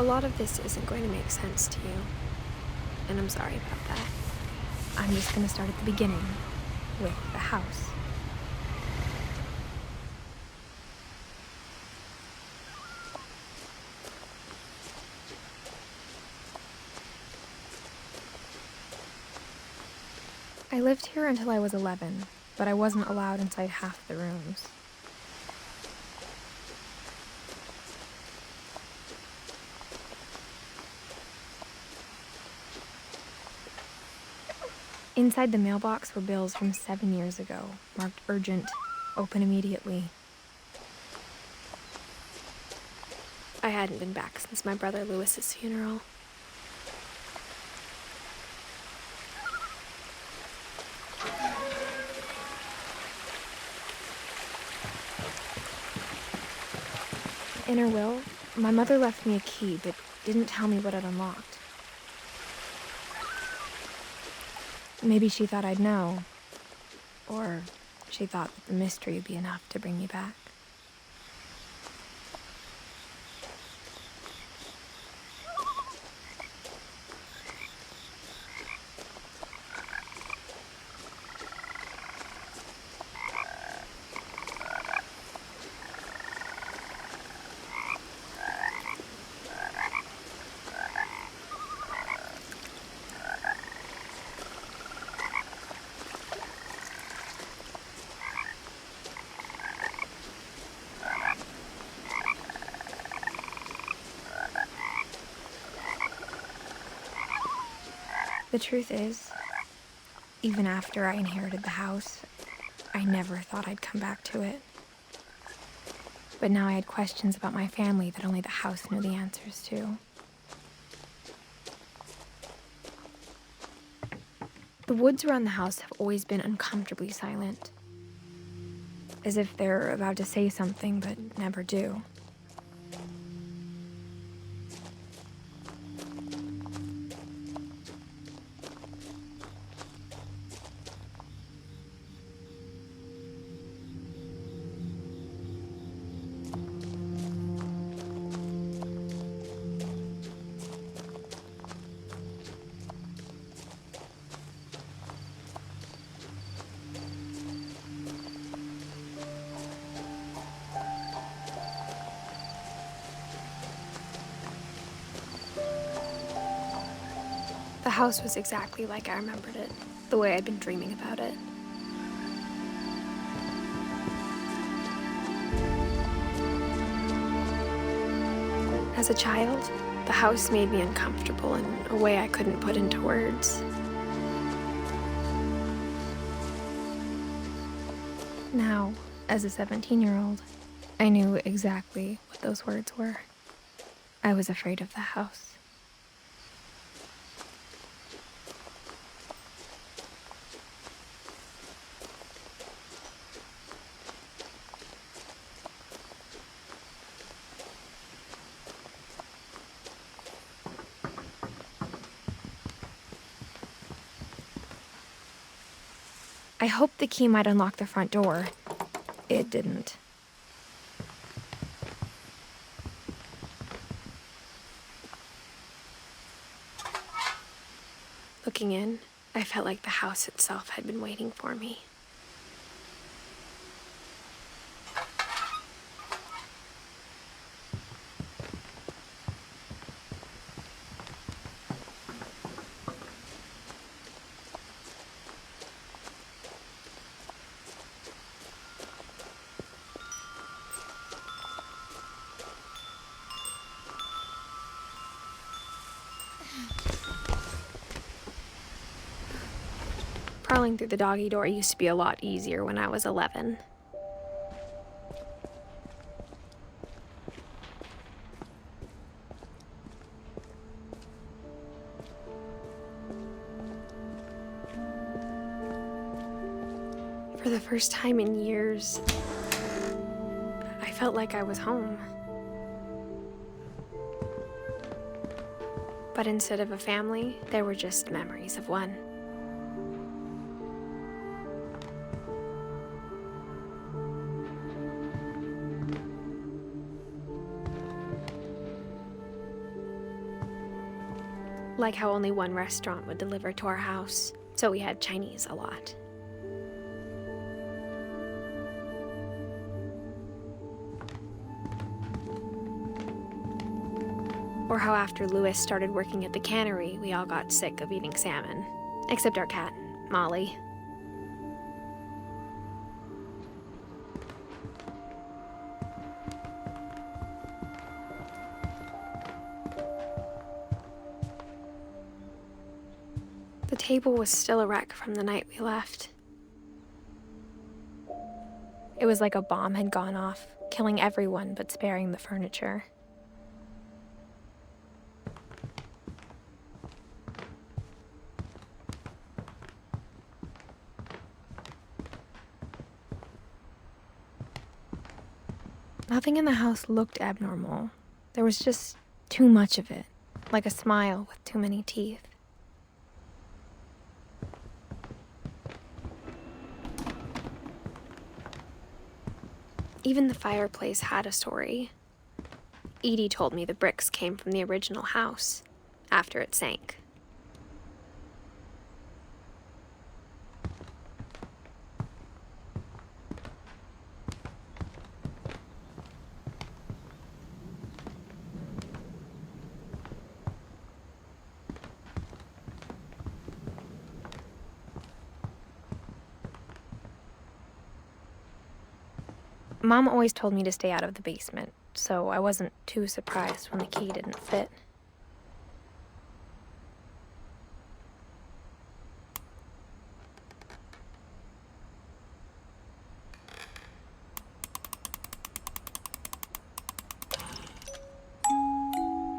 A lot of this isn't going to make sense to you, and I'm sorry about that. I'm just gonna start at the beginning, with the house. I lived here until I was 11, but I wasn't allowed inside half the rooms. Inside the mailbox were bills from 7 years ago, marked urgent, open immediately. I hadn't been back since my brother Lewis's funeral. In her will, my mother left me a key, but didn't tell me what it unlocked. Maybe she thought I'd know, or she thought that the mystery would be enough to bring me back. The truth is, even after I inherited the house, I never thought I'd come back to it. But now I had questions about my family that only the house knew the answers to. The woods around the house have always been uncomfortably silent, as if they're about to say something but never do. The house was exactly like I remembered it, the way I'd been dreaming about it. As a child, the house made me uncomfortable in a way I couldn't put into words. Now, as a 17-year-old, I knew exactly what those words were. I was afraid of the house. I hoped the key might unlock the front door. It didn't. Looking in, I felt like the house itself had been waiting for me. Crawling through the doggy door used to be a lot easier when I was 11. For the first time in years, I felt like I was home. But instead of a family, there were just memories of one. Like how only one restaurant would deliver to our house, so we had Chinese a lot. Or how after Louis started working at the cannery, we all got sick of eating salmon. Except our cat, Molly. The table was still a wreck from the night we left. It was like a bomb had gone off, killing everyone but sparing the furniture. Nothing in the house looked abnormal. There was just too much of it, like a smile with too many teeth. Even the fireplace had a story. Edith told me the bricks came from the original house, after it sank. Mom always told me to stay out of the basement, so I wasn't too surprised when the key didn't fit.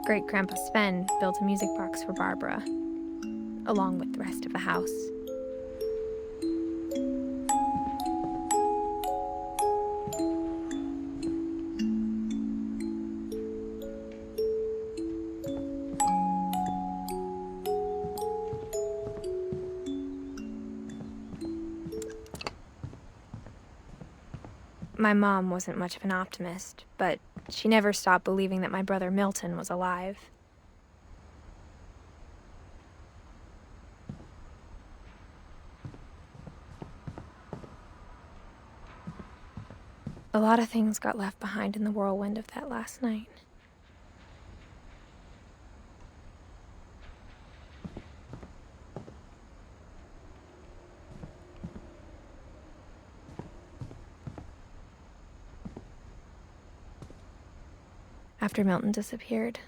Great-Grandpa Sven built a music box for Barbara, along with the rest of the house. My mom wasn't much of an optimist, but she never stopped believing that my brother Milton was alive. A lot of things got left behind in the whirlwind of that last night. After Milton disappeared,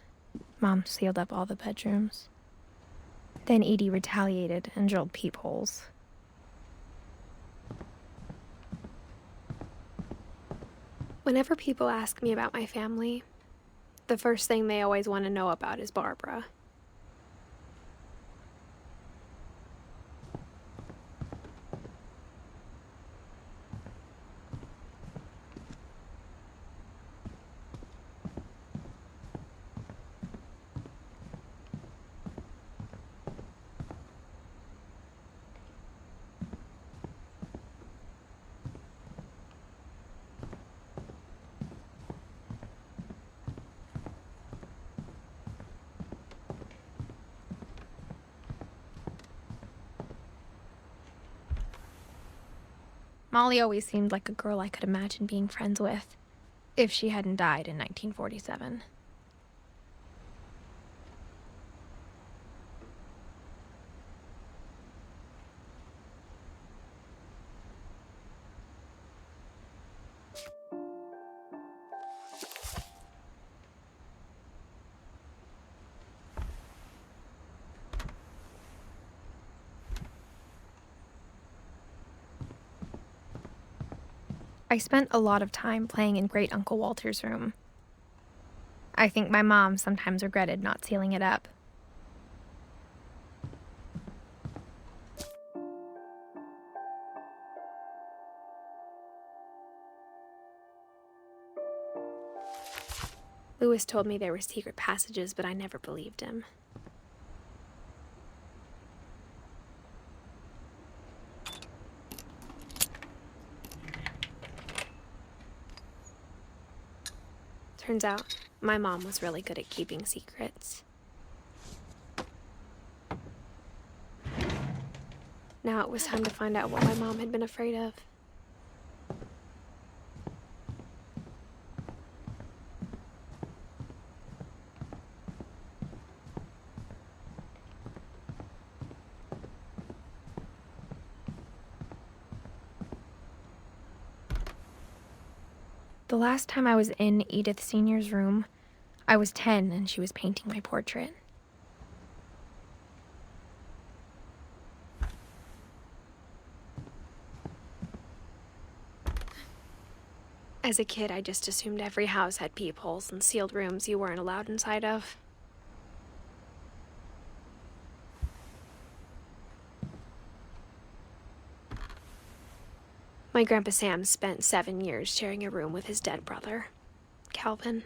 Mom sealed up all the bedrooms. Then Edie retaliated and drilled peepholes. Whenever people ask me about my family, the first thing they always want to know about is Barbara. Molly always seemed like a girl I could imagine being friends with, if she hadn't died in 1947. I spent a lot of time playing in Great Uncle Walter's room. I think my mom sometimes regretted not sealing it up. Louis told me there were secret passages, but I never believed him. Turns out, my mom was really good at keeping secrets. Now it was time to find out what my mom had been afraid of. The last time I was in Edith Sr.'s room, I was 10 and she was painting my portrait. As a kid, I just assumed every house had peepholes and sealed rooms you weren't allowed inside of. My Grandpa Sam spent 7 years sharing a room with his dead brother, Calvin.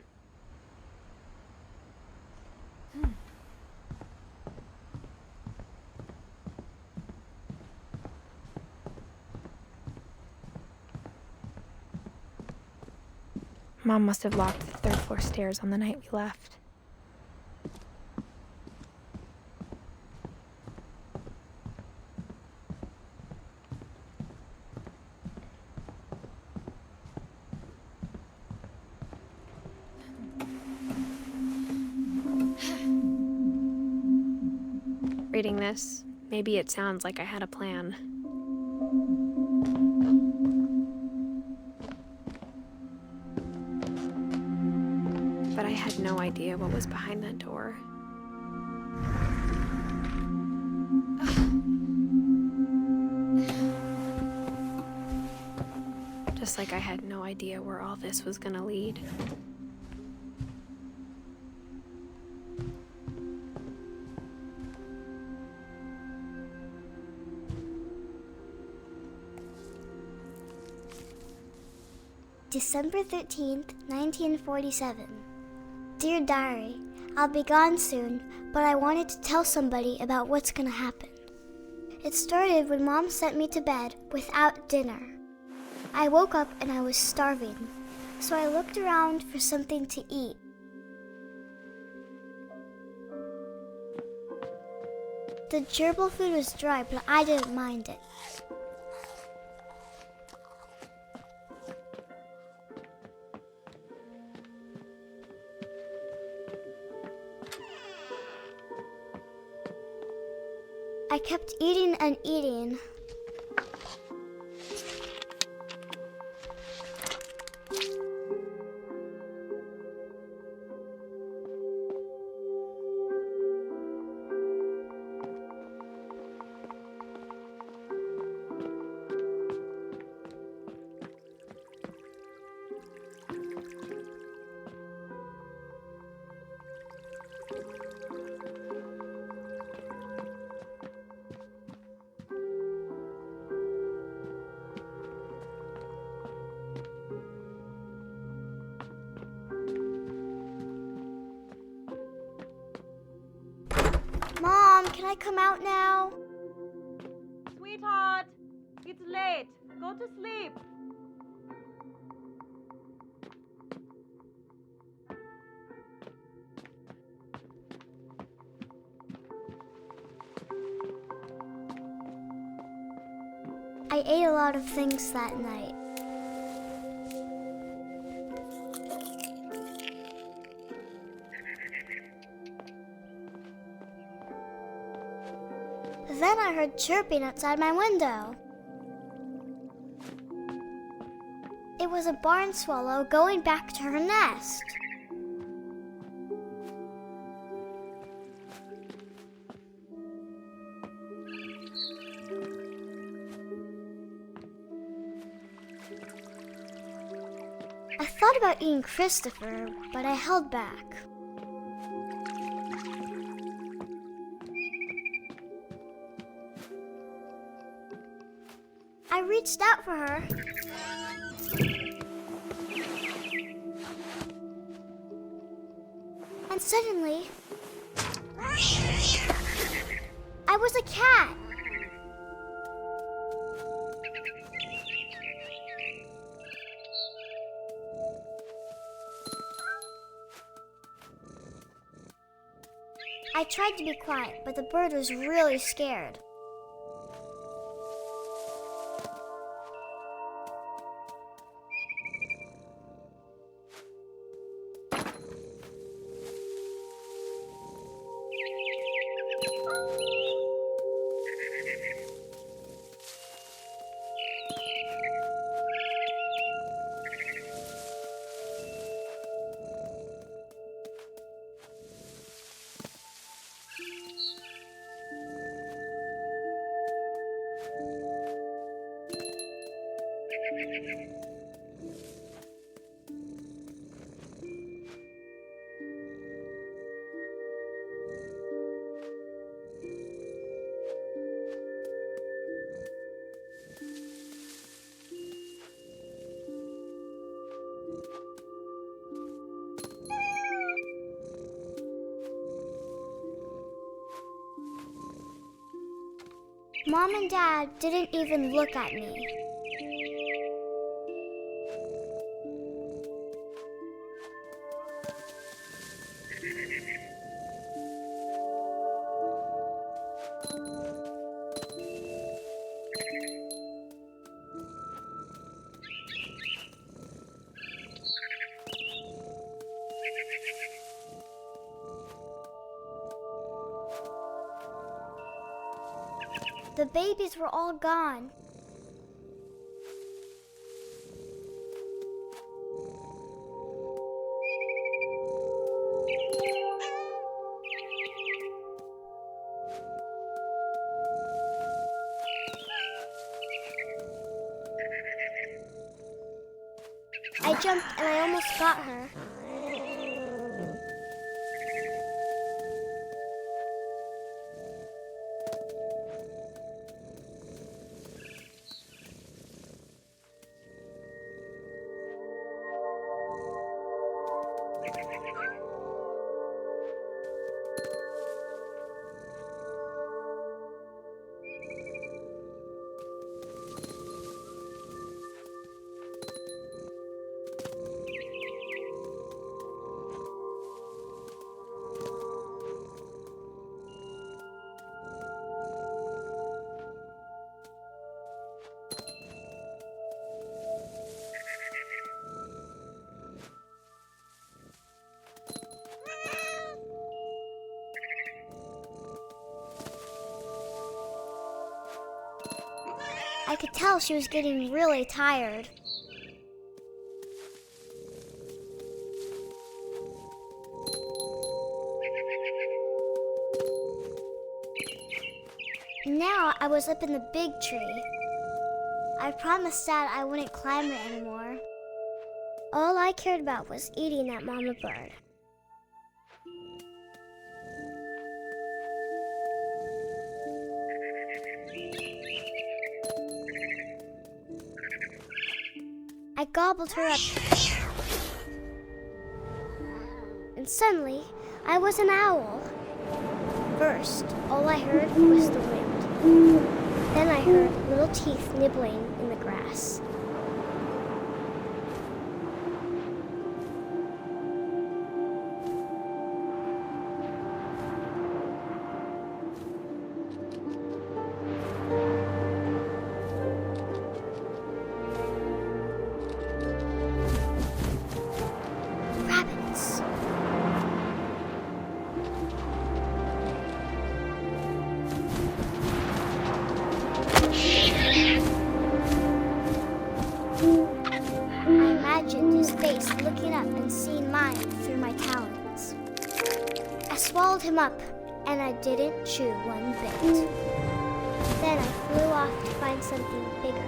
Mom must have locked the third floor stairs on the night we left. Reading this, maybe it sounds like I had a plan. But I had no idea what was behind that door. Just like I had no idea where all this was gonna lead. December 13th, 1947. Dear Diary, I'll be gone soon, but I wanted to tell somebody about what's gonna happen. It started when Mom sent me to bed without dinner. I woke up and I was starving, so I looked around for something to eat. The gerbil food was dry, but I didn't mind it. I kept eating and eating. Mom, can I come out now? Sweetheart, it's late. Go to sleep. I ate a lot of things that night. Then I heard chirping outside my window. It was a barn swallow going back to her nest. I thought about eating Christopher, but I held back. I reached out for her. And suddenly, I was a cat. I tried to be quiet, but the bird was really scared. Mom and Dad didn't even look at me. The babies were all gone. I jumped and I almost got her. I could tell she was getting really tired. Now I was up in the big tree. I promised Dad I wouldn't climb it anymore. All I cared about was eating that mama bird. I gobbled her up. And suddenly, I was an owl. First, all I heard was the wind. Then I heard little teeth nibbling in the grass. Rabbits. I imagined his face looking up and seeing mine through my talons. I swallowed him up, and I didn't chew one bit. Then I flew off to find something bigger.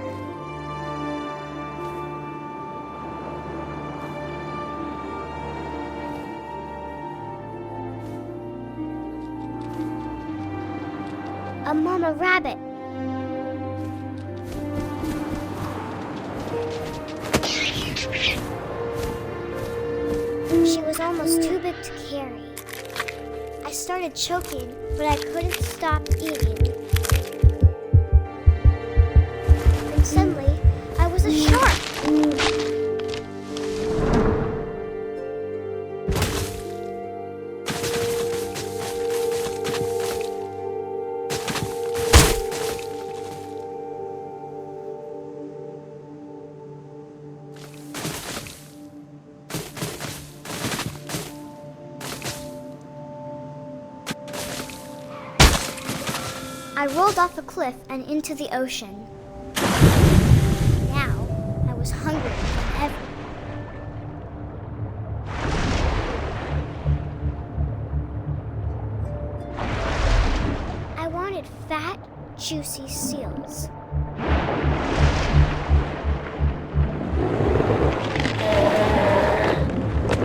A mama rabbit. She was almost too big to carry. I started choking, but I couldn't stop eating. And suddenly, I was a shark. I rolled off a cliff and into the ocean. Now, I was hungrier than ever. I wanted fat, juicy seals.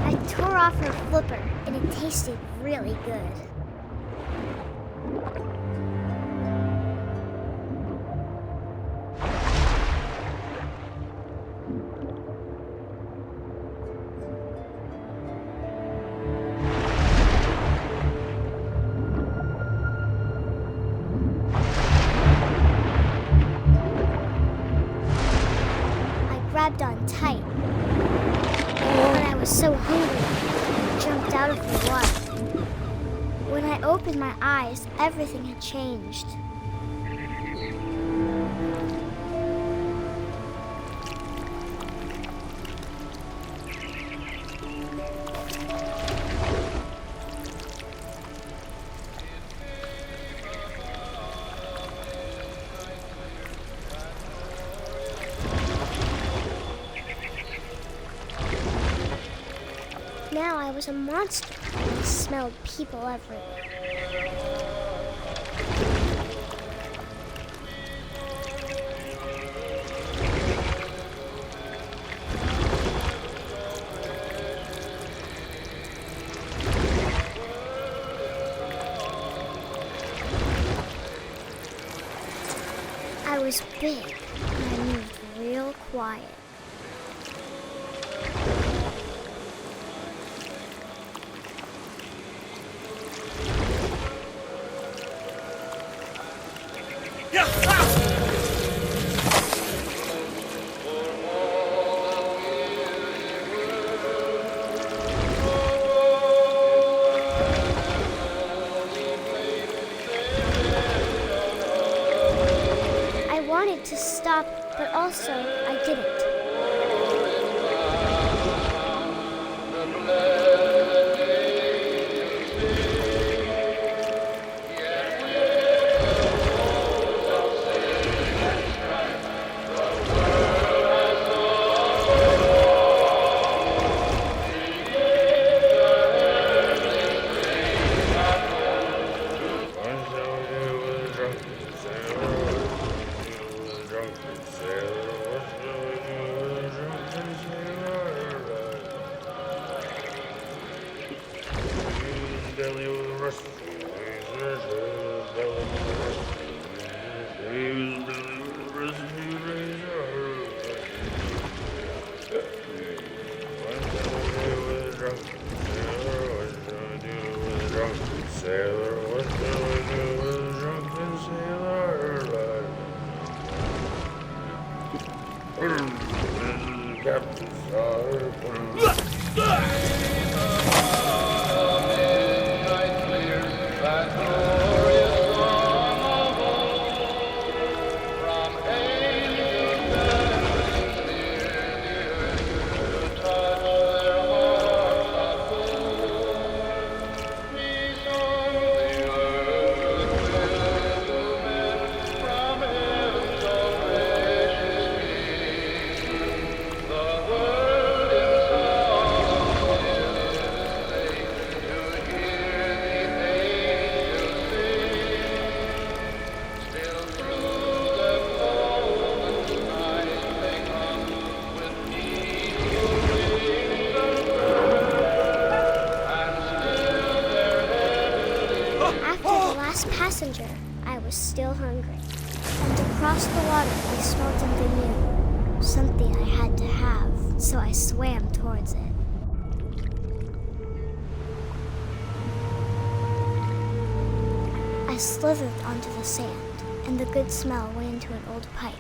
I tore off her flipper, and it tasted really good. opened my eyes, everything had changed. Now I was a monster. I smelled people everywhere. I was big, and I moved real quiet. I wanted to stop, but also I didn't. Passenger, I was still hungry. And across the water, I smelled something new. Something I had to have, so I swam towards it. I slithered onto the sand, and the good smell went into an old pipe.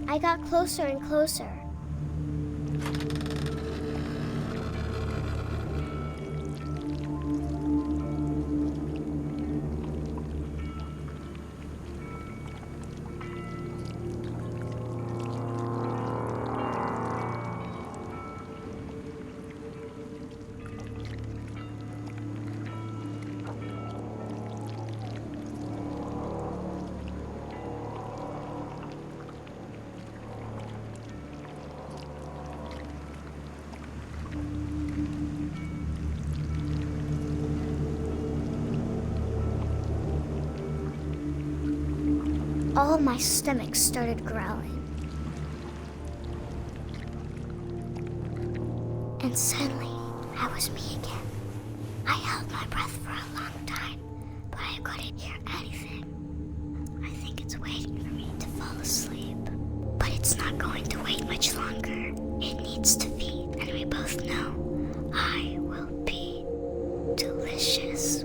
I got closer and closer. All my stomach started growling. And suddenly, I was me again. I held my breath for a long time, but I couldn't hear anything. waiting for me to fall asleep. But it's not going to wait much longer. It needs to feed, and we both know I will be delicious.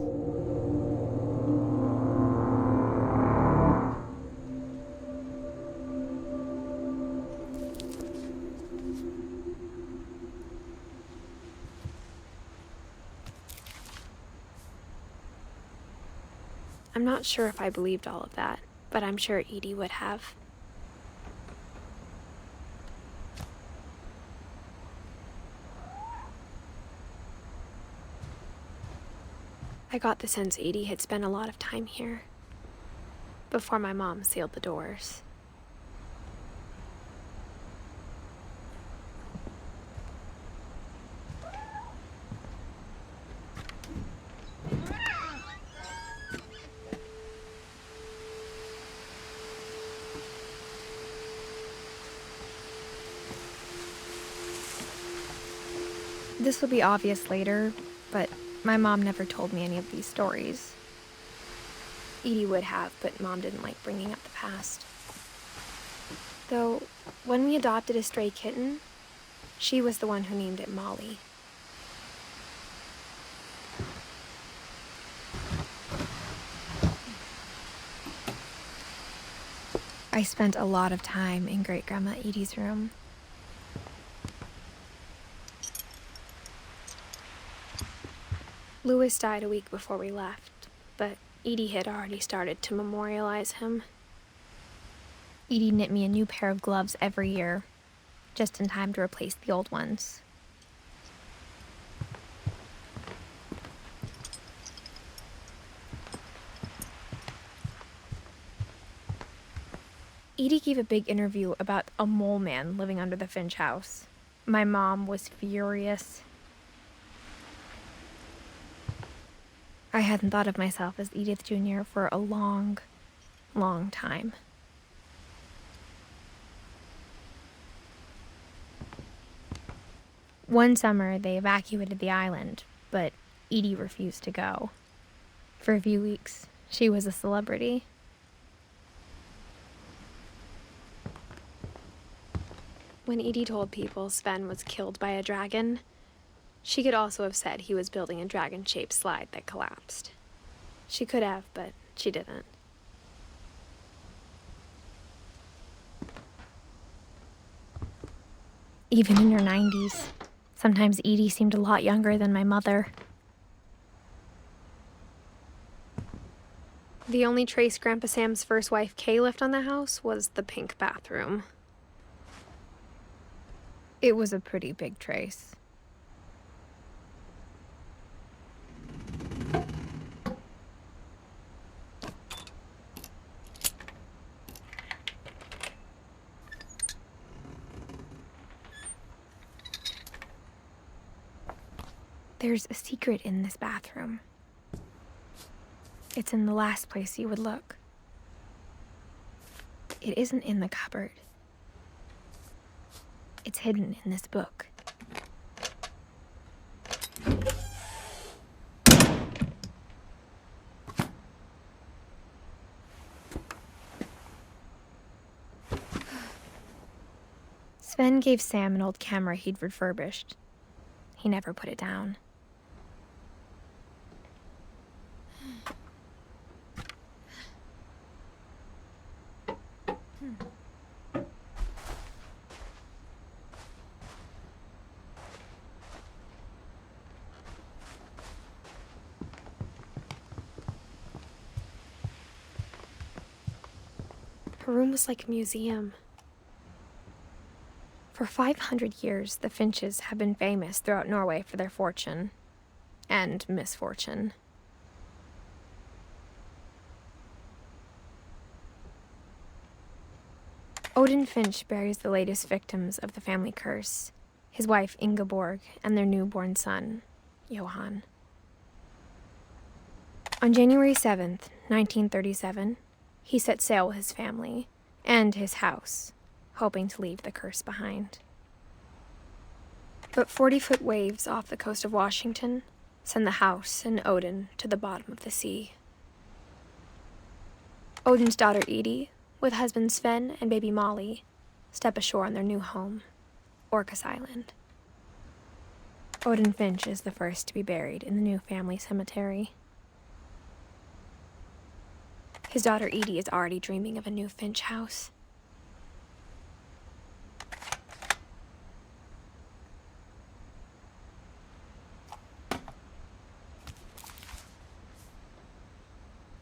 I'm not sure if I believed all of that, but I'm sure Edie would have. I got the sense Edie had spent a lot of time here, before my mom sealed the doors. This will be obvious later, but my mom never told me any of these stories. Edie would have, but Mom didn't like bringing up the past. Though, when we adopted a stray kitten, she was the one who named it Molly. I spent a lot of time in Great-Grandma Edie's room. Louis died a week before we left, but Edie had already started to memorialize him. Edie knit me a new pair of gloves every year, just in time to replace the old ones. Edie gave a big interview about a mole man living under the Finch house. My mom was furious. I hadn't thought of myself as Edith Jr. for a long, long time. One summer, they evacuated the island, but Edie refused to go. For a few weeks, she was a celebrity. When Edie told people Sven was killed by a dragon, she could also have said he was building a dragon-shaped slide that collapsed. She could have, but she didn't. Even in her 90s, sometimes Edie seemed a lot younger than my mother. The only trace Grandpa Sam's first wife, Kay, left on the house was the pink bathroom. It was a pretty big trace. There's a secret in this bathroom. It's in the last place you would look. It isn't in the cupboard. It's hidden in this book. Sven gave Sam an old camera he'd refurbished. He never put it down. Her room was like a museum. For 500 years, the Finches have been famous throughout Norway for their fortune and misfortune. Odin Finch buries the latest victims of the family curse, his wife Ingeborg and their newborn son, Johan. On January 7th, 1937, he set sail with his family and his house, hoping to leave the curse behind. But 40-foot waves off the coast of Washington send the house and Odin to the bottom of the sea. Odin's daughter Edie with husband Sven and baby Molly, step ashore on their new home, Orcas Island. Odin Finch is the first to be buried in the new family cemetery. His daughter Edith is already dreaming of a new Finch house.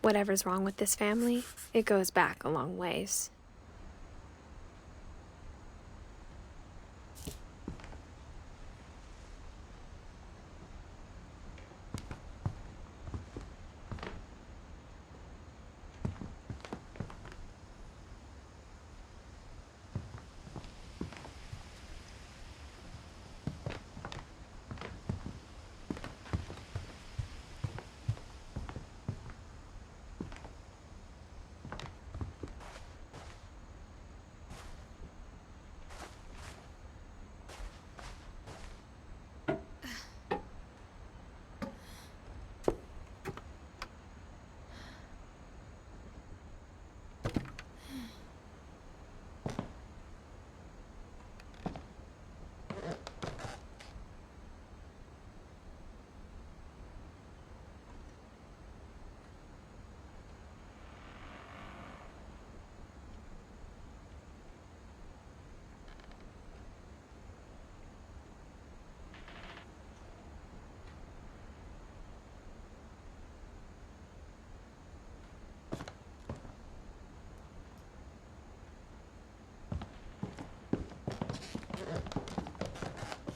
Whatever's wrong with this family, it goes back a long ways.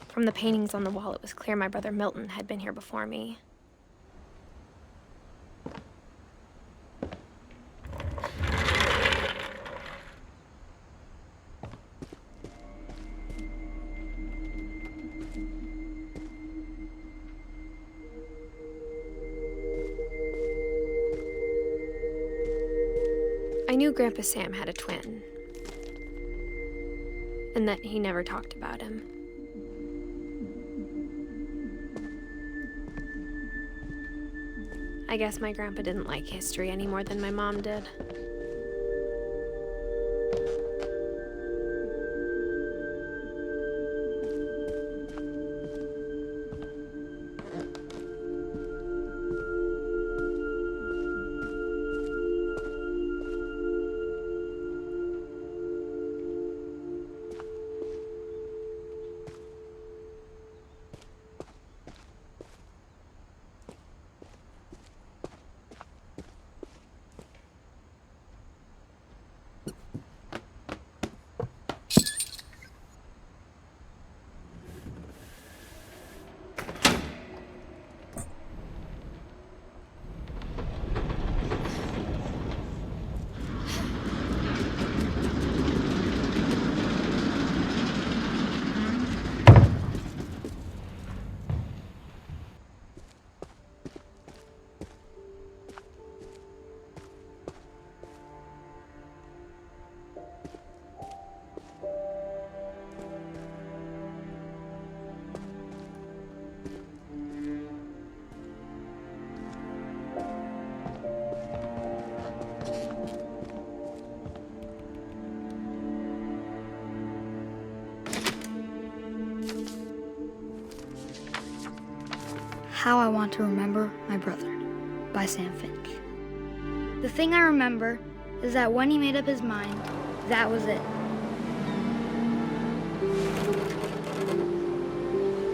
From the paintings on the wall, it was clear my brother Milton had been here before me. I knew Grandpa Sam had a twin, and that he never talked about him. I guess my grandpa didn't like history any more than my mom did. How I Want to Remember My Brother by Sam Finch. The thing I remember is that when he made up his mind, that was it.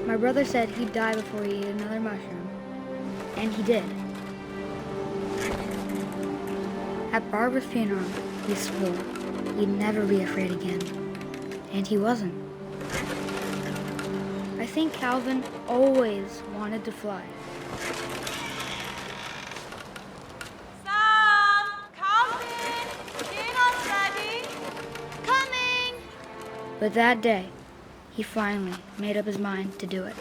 My brother said he'd die before he ate another mushroom, and he did. At Barbara's funeral, he swore he'd never be afraid again, and he wasn't. I think Calvin always wanted to fly. Sam! Calvin! Dinner's ready! Coming! But that day, he finally made up his mind to do it.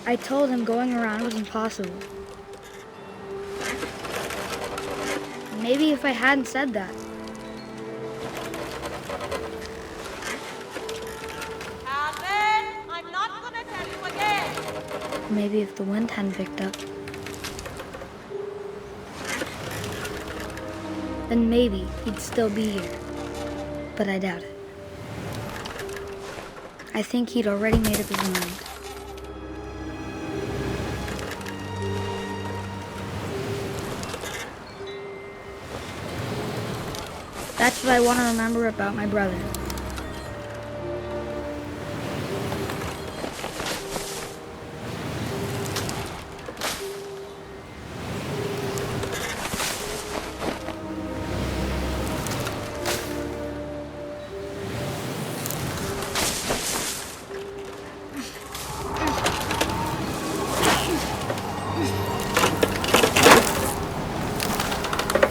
I told him going around was impossible. Maybe if I hadn't said that. Calvin, I'm not gonna tell you again. Maybe if the wind hadn't picked up. Then maybe he'd still be here. But I doubt it. I think he'd already made up his mind. That's what I want to remember about my brother.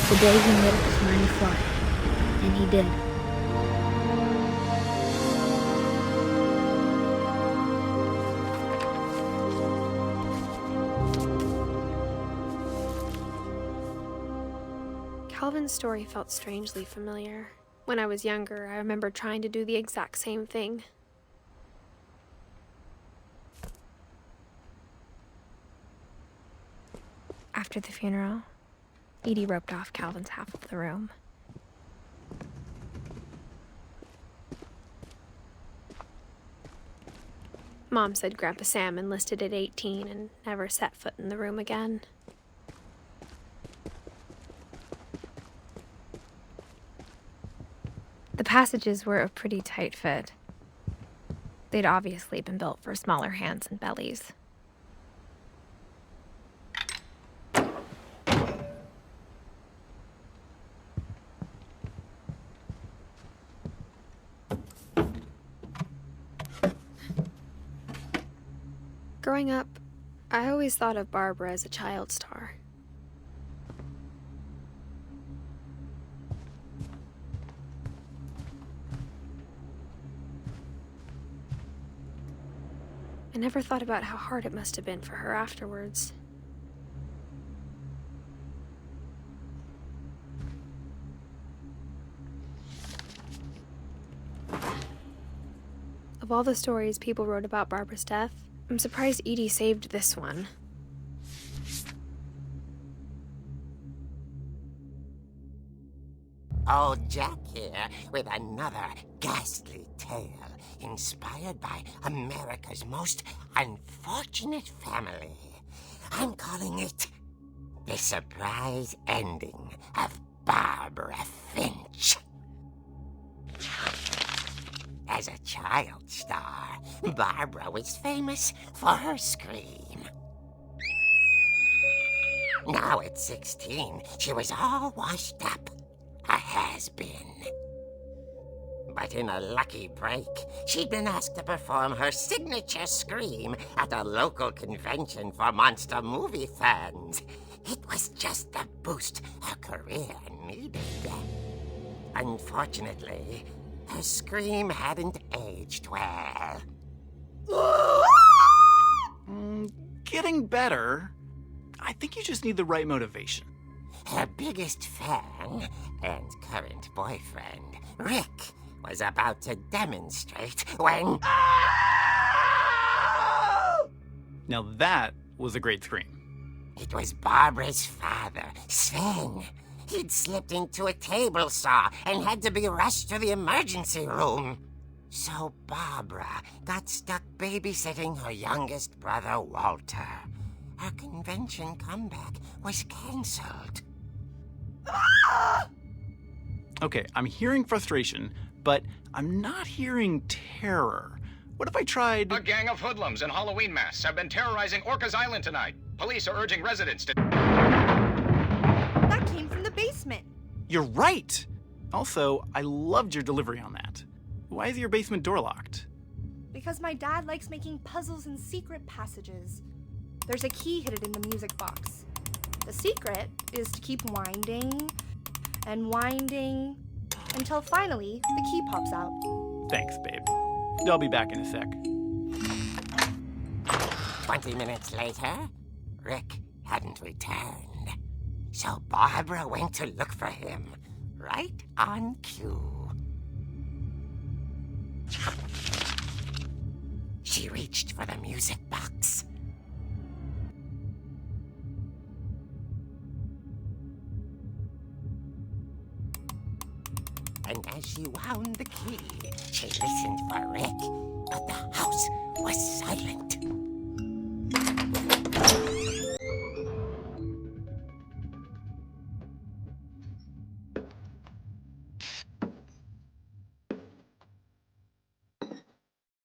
The day he made up his mind to fly. And he did. Calvin's story felt strangely familiar. When I was younger, I remember trying to do the exact same thing. After the funeral, Edie roped off Calvin's half of the room. Mom said Grandpa Sam enlisted at 18 and never set foot in the room again. The passages were a pretty tight fit. They'd obviously been built for smaller hands and bellies. Growing up, I always thought of Barbara as a child star. I never thought about how hard it must have been for her afterwards. Of all the stories people wrote about Barbara's death, I'm surprised Edie saved this one. Old Jack here with another ghastly tale inspired by America's most unfortunate family. I'm calling it The Surprise Ending of Barbara Finch. As a child star, Barbara was famous for her scream. Now at 16, she was all washed up. A has-been. But in a lucky break, she'd been asked to perform her signature scream at a local convention for monster movie fans. It was just the boost her career needed. Unfortunately, her scream hadn't aged well. Getting better. I think you just need the right motivation. Her biggest fan and current boyfriend, Rick, was about to demonstrate when... Now that was a great scream. It was Barbara's father, Sven. He'd slipped into a table saw and had to be rushed to the emergency room. So Barbara got stuck babysitting her youngest brother, Walter. Her convention comeback was canceled. Okay, I'm hearing frustration, but I'm not hearing terror. What if I tried... A gang of hoodlums in Halloween masks have been terrorizing Orcas Island tonight. Police are urging residents to... That came from the basement. You're right! Also, I loved your delivery on that. Why is your basement door locked? Because my dad likes making puzzles and secret passages. There's a key hidden in the music box. The secret is to keep winding and winding until finally the key pops out. Thanks, babe. I'll be back in a sec. 20 minutes later, Rick hadn't returned. So Barbara went to look for him, right on cue. She reached for the music box. And as she wound the key, she listened for Rick, but the house was silent.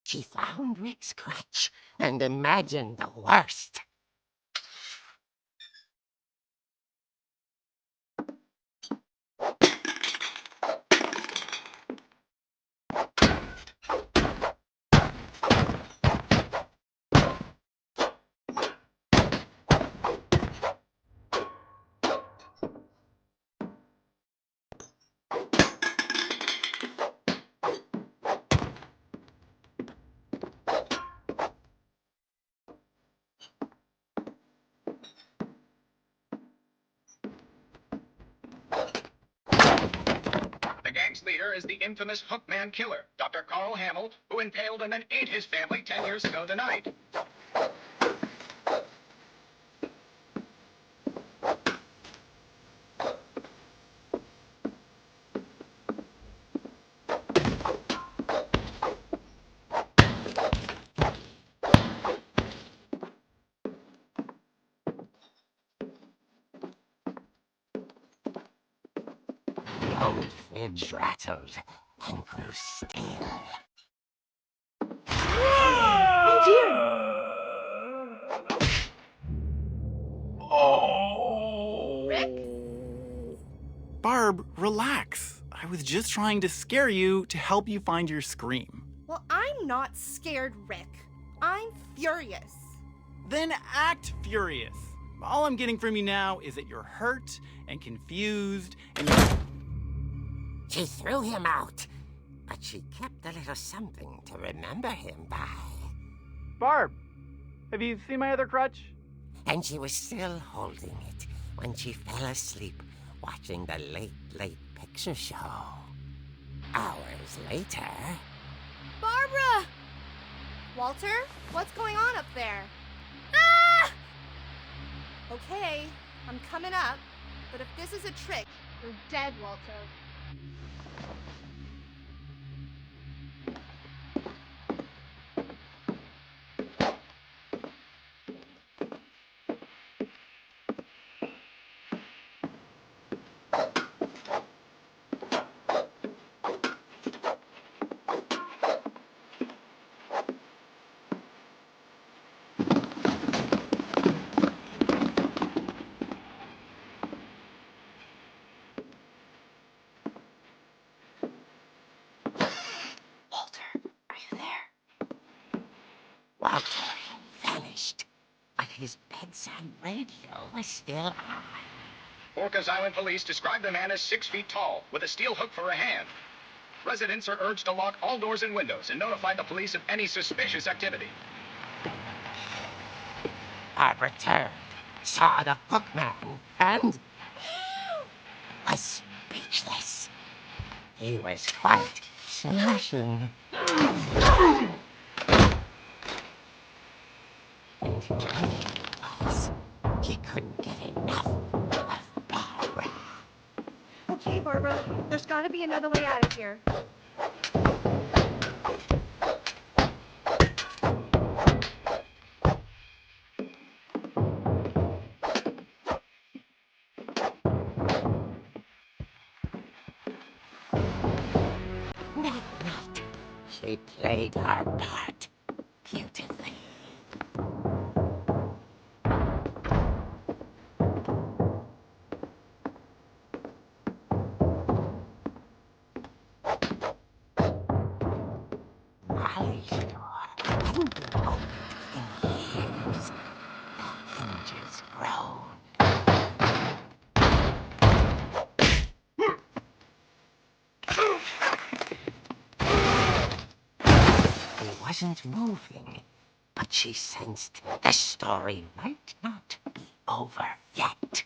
She found Rick's crutch and imagined the worst. The gang's leader is the infamous Hookman killer, Dr. Carl Hamill, who impaled and then ate his family 10 years ago tonight. The old fridge rattled and grew still. Barb, relax. I was just trying to scare you to help you find your scream. Well, I'm not scared, Rick. I'm furious. Then act furious. All I'm getting from you now is that you're hurt and confused and She threw him out, but she kept a little something to remember him by. Barb, have you seen my other crutch? And she was still holding it when she fell asleep watching the late picture show. Hours later... Barbara! Walter, what's going on up there? Ah! Okay, I'm coming up, but if this is a trick, you're dead, Walter. Walter had vanished, but his bedside radio was still on. Orcas Island police describe the man as 6 feet tall, with a steel hook for a hand. Residents are urged to lock all doors and windows and notify the police of any suspicious activity. Barbara turned, saw the hookman, and was speechless. He was quite smashing. He couldn't get enough of Barbara. Okay, Barbara, there's gotta be another way out of here. Night, she played her part beautifully. Molly's door hadn't been opened in years. The hinges groaned. He wasn't moving, but she sensed the story might not be over yet.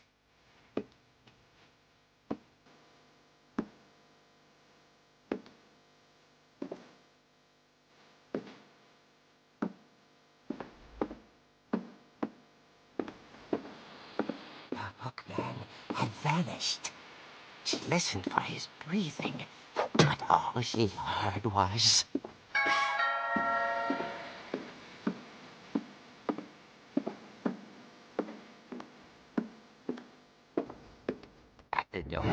The hookman had vanished. She listened for his breathing, but all she heard was... At the door,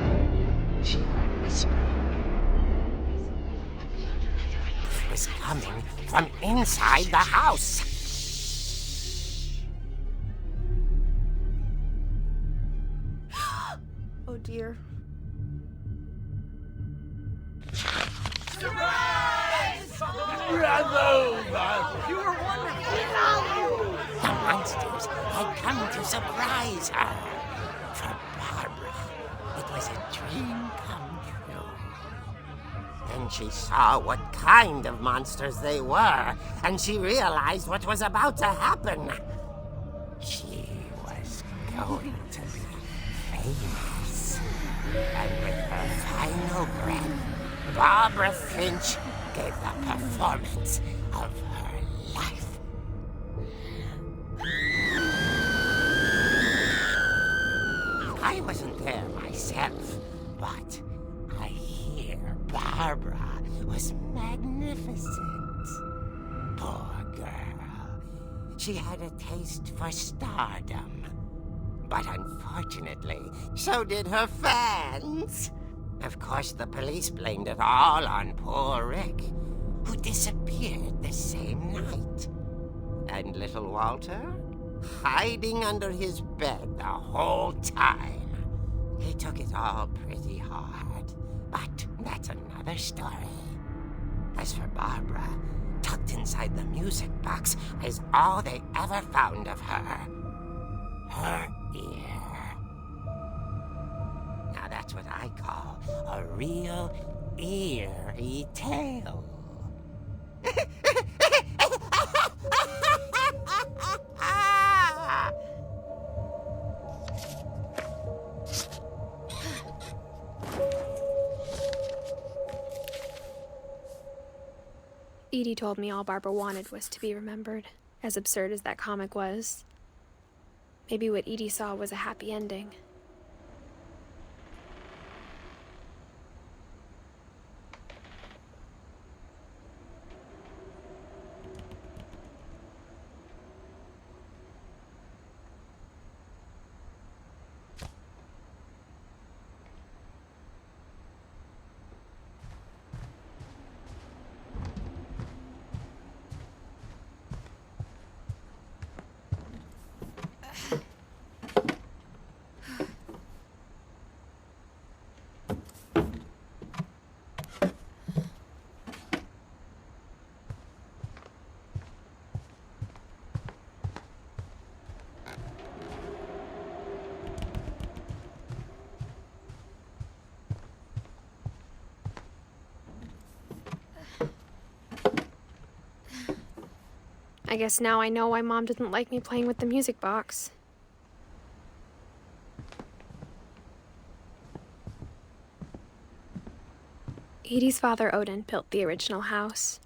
she heard whispering. It was coming from inside the house. Oh dear. The monsters had come to surprise her. For Barbara, it was a dream come true. Then she saw what kind of monsters they were, and she realized what was about to happen. She was going to be famous. And with her final breath, Barbara Finch gave the performance of her life. I wasn't there myself, but I hear Barbara was magnificent. Poor girl. She had a taste for stardom. But unfortunately, so did her fans. Of course, the police blamed it all on poor Rick, who disappeared the same night. And little Walter? Hiding under his bed the whole time. He took it all pretty hard, but that's another story. As for Barbara, tucked inside the music box is all they ever found of her. Her ear. Now that's what I call a real eerie tale. Edie told me all Barbara wanted was to be remembered, as absurd as that comic was. Maybe what Edie saw was a happy ending. I guess now I know why Mom didn't like me playing with the music box. Edie's father, Odin, built the original house.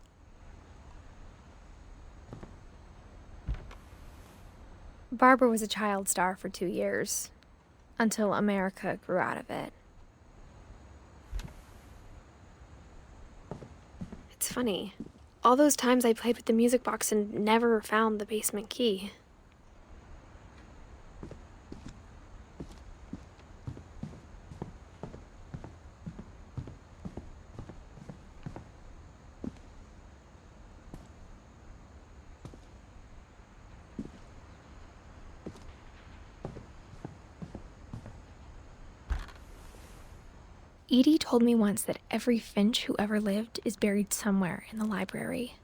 Barbara was a child star for 2 years, until America grew out of it. It's funny. All those times I played with the music box and never found the basement key. Edie told me once that every Finch who ever lived is buried somewhere in the library.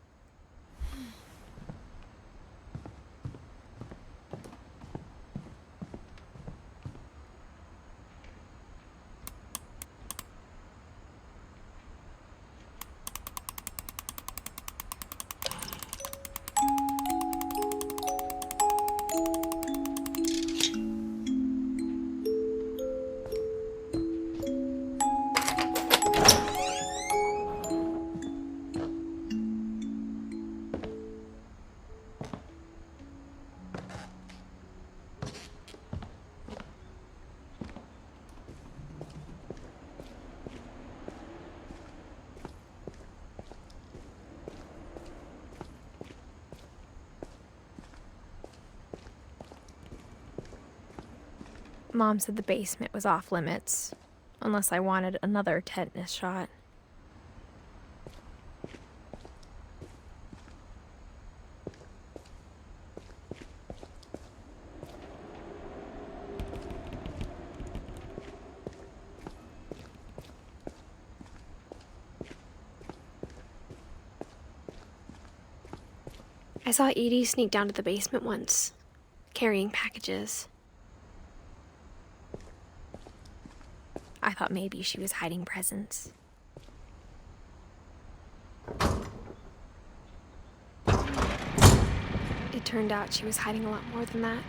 Mom said the basement was off limits, unless I wanted another tetanus shot. I saw Edie sneak down to the basement once, carrying packages. I thought maybe she was hiding presents. It turned out she was hiding a lot more than that.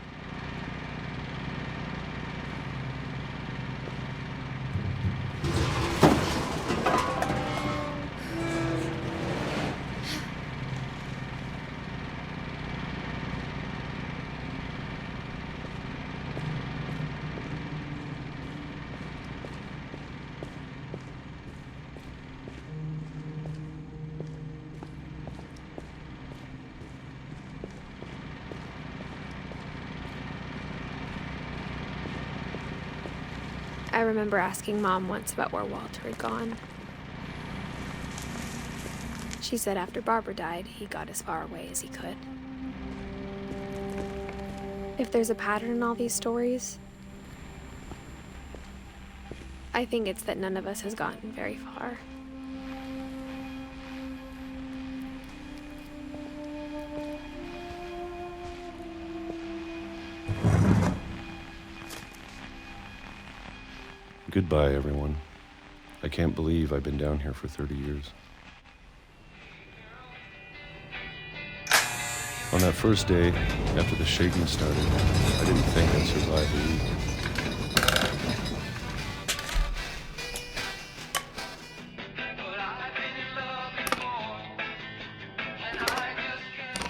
I remember asking Mom once about where Walter had gone. She said after Barbara died, he got as far away as he could. If there's a pattern in all these stories, I think it's that none of us has gotten very far. Goodbye, everyone. I can't believe I've been down here for 30 years. On that first day, after the shaking started, I didn't think I'd survive a week.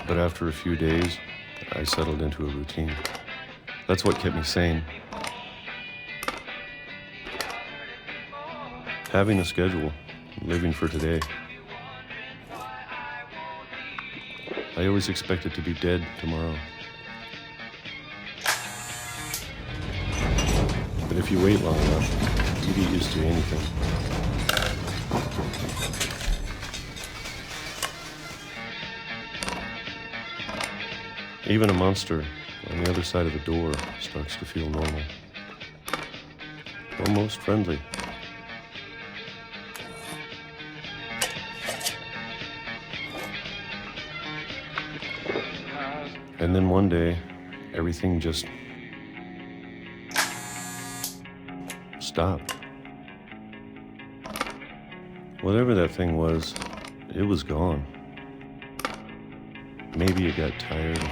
But after a few days, I settled into a routine. That's what kept me sane. Having a schedule, living for today. I always expected to be dead tomorrow. But if you wait long enough, you get used to anything. Even a monster on the other side of the door starts to feel normal. Almost friendly. And then one day, everything just stopped. Whatever that thing was, it was gone. Maybe it got tired of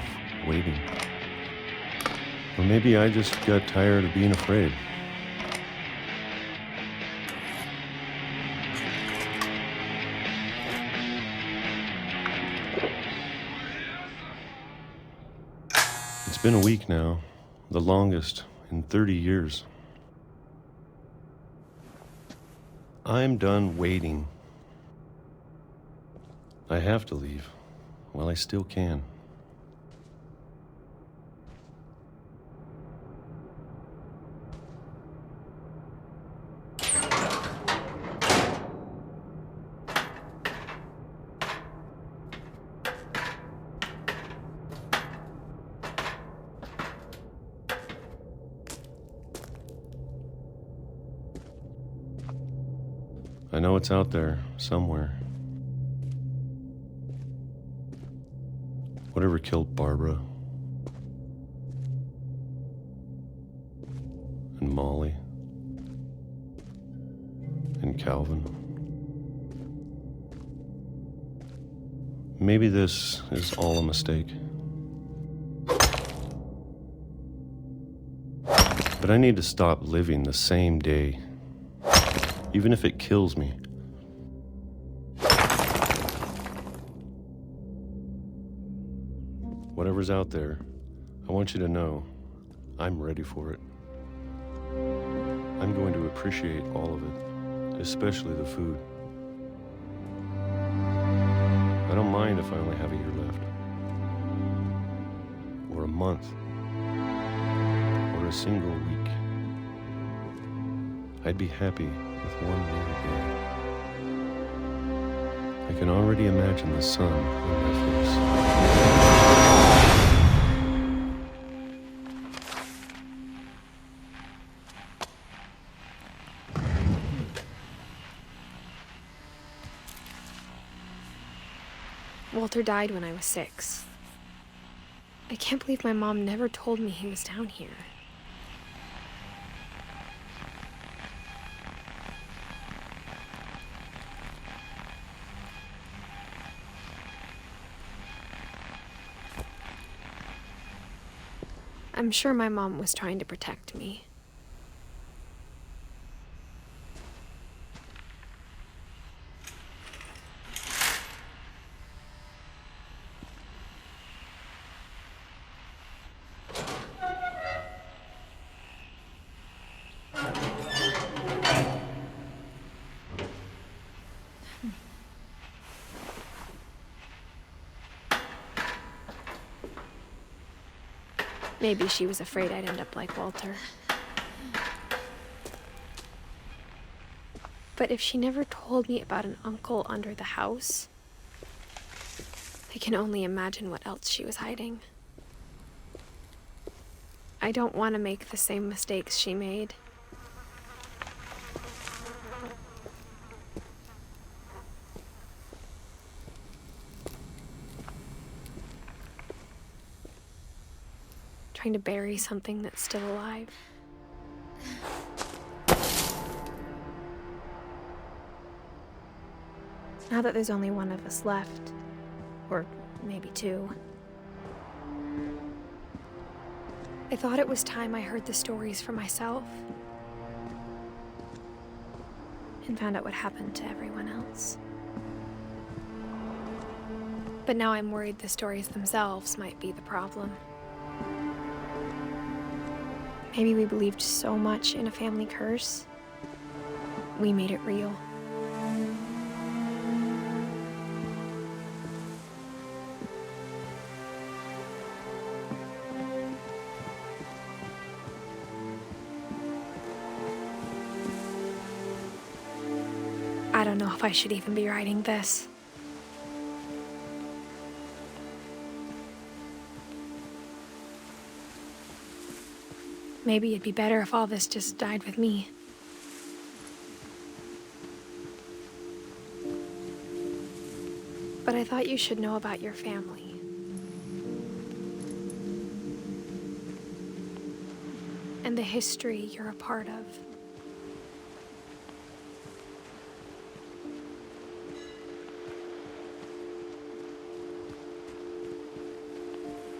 waiting. Or maybe I just got tired of being afraid. It's been a week now, the longest in 30 years. I'm done waiting. I have to leave while I still can. I know it's out there, somewhere. Whatever killed Barbara and Molly and Calvin. Maybe this is all a mistake. But I need to stop living the same day. Even if it kills me. Whatever's out there, I want you to know I'm ready for it. I'm going to appreciate all of it, especially the food. I don't mind if I only have a year left, or a month, or a single week. I'd be happy with one more day. I can already imagine the sun on my face. Walter died when I was 6. I can't believe my mom never told me he was down here. I'm sure my mom was trying to protect me. Maybe she was afraid I'd end up like Walter. But if she never told me about an uncle under the house, I can only imagine what else she was hiding. I don't want to make the same mistakes she made. Trying to bury something that's still alive. Now that there's only one of us left, or maybe 2, I thought it was time I heard the stories for myself and found out what happened to everyone else. But now I'm worried the stories themselves might be the problem. Maybe we believed so much in a family curse, we made it real. I don't know if I should even be writing this. Maybe it'd be better if all this just died with me. But I thought you should know about your family. And the history you're a part of.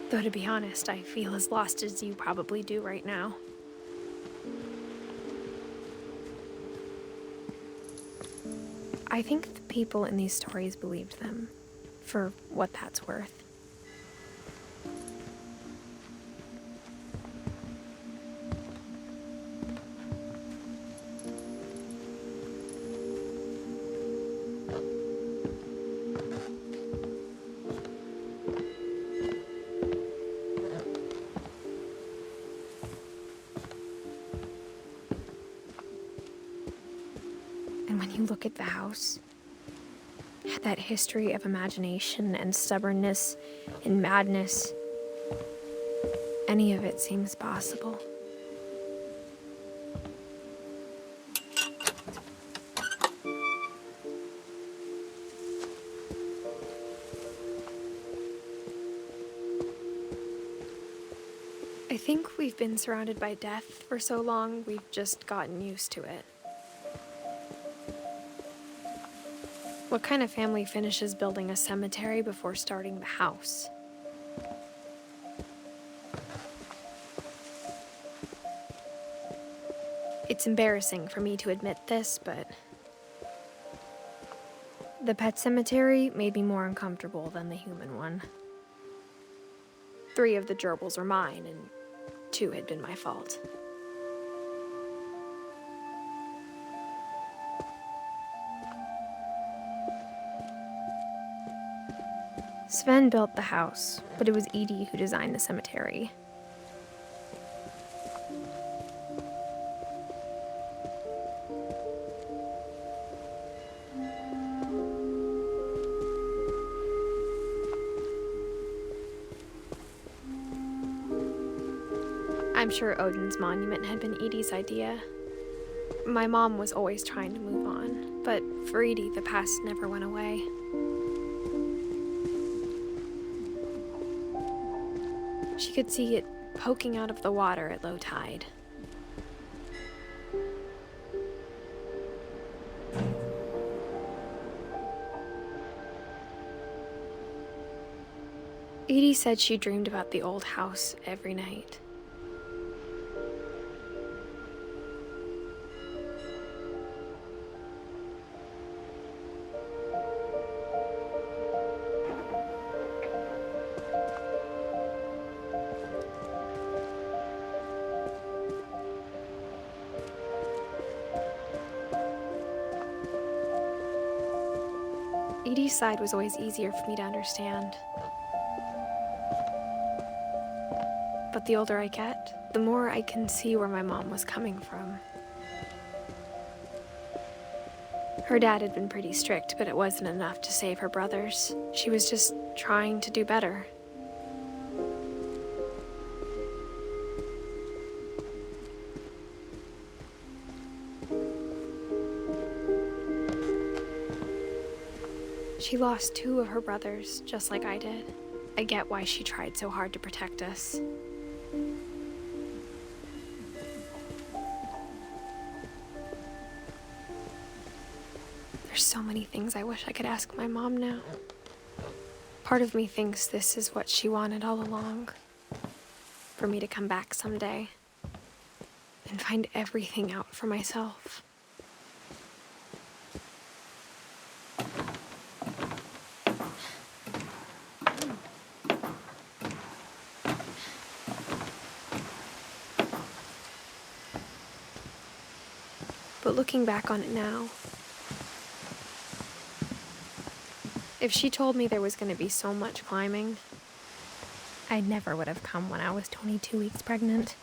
Though to be honest, I feel as lost as you probably do right now. I think the people in these stories believed them, for what that's worth. And when you look at the house, that history of imagination and stubbornness and madness, any of it seems possible. I think we've been surrounded by death for so long, we've just gotten used to it. What kind of family finishes building a cemetery before starting the house? It's embarrassing for me to admit this, but the pet cemetery made me more uncomfortable than the human one. 3 of the gerbils are mine, and 2 had been my fault. Sven built the house, but it was Edith who designed the cemetery. I'm sure Odin's monument had been Edie's idea. My mom was always trying to move on, but for Edie, the past never went away. She could see it poking out of the water at low tide. Edie said she dreamed about the old house every night. Edie's side was always easier for me to understand. But the older I get, the more I can see where my mom was coming from. Her dad had been pretty strict, but it wasn't enough to save her brothers. She was just trying to do better. She lost 2 of her brothers, just like I did. I get why she tried so hard to protect us. There's so many things I wish I could ask my mom now. Part of me thinks this is what she wanted all along. For me to come back someday and find everything out for myself. But looking back on it now, if she told me there was going to be so much climbing, I never would have come when I was 22 weeks pregnant.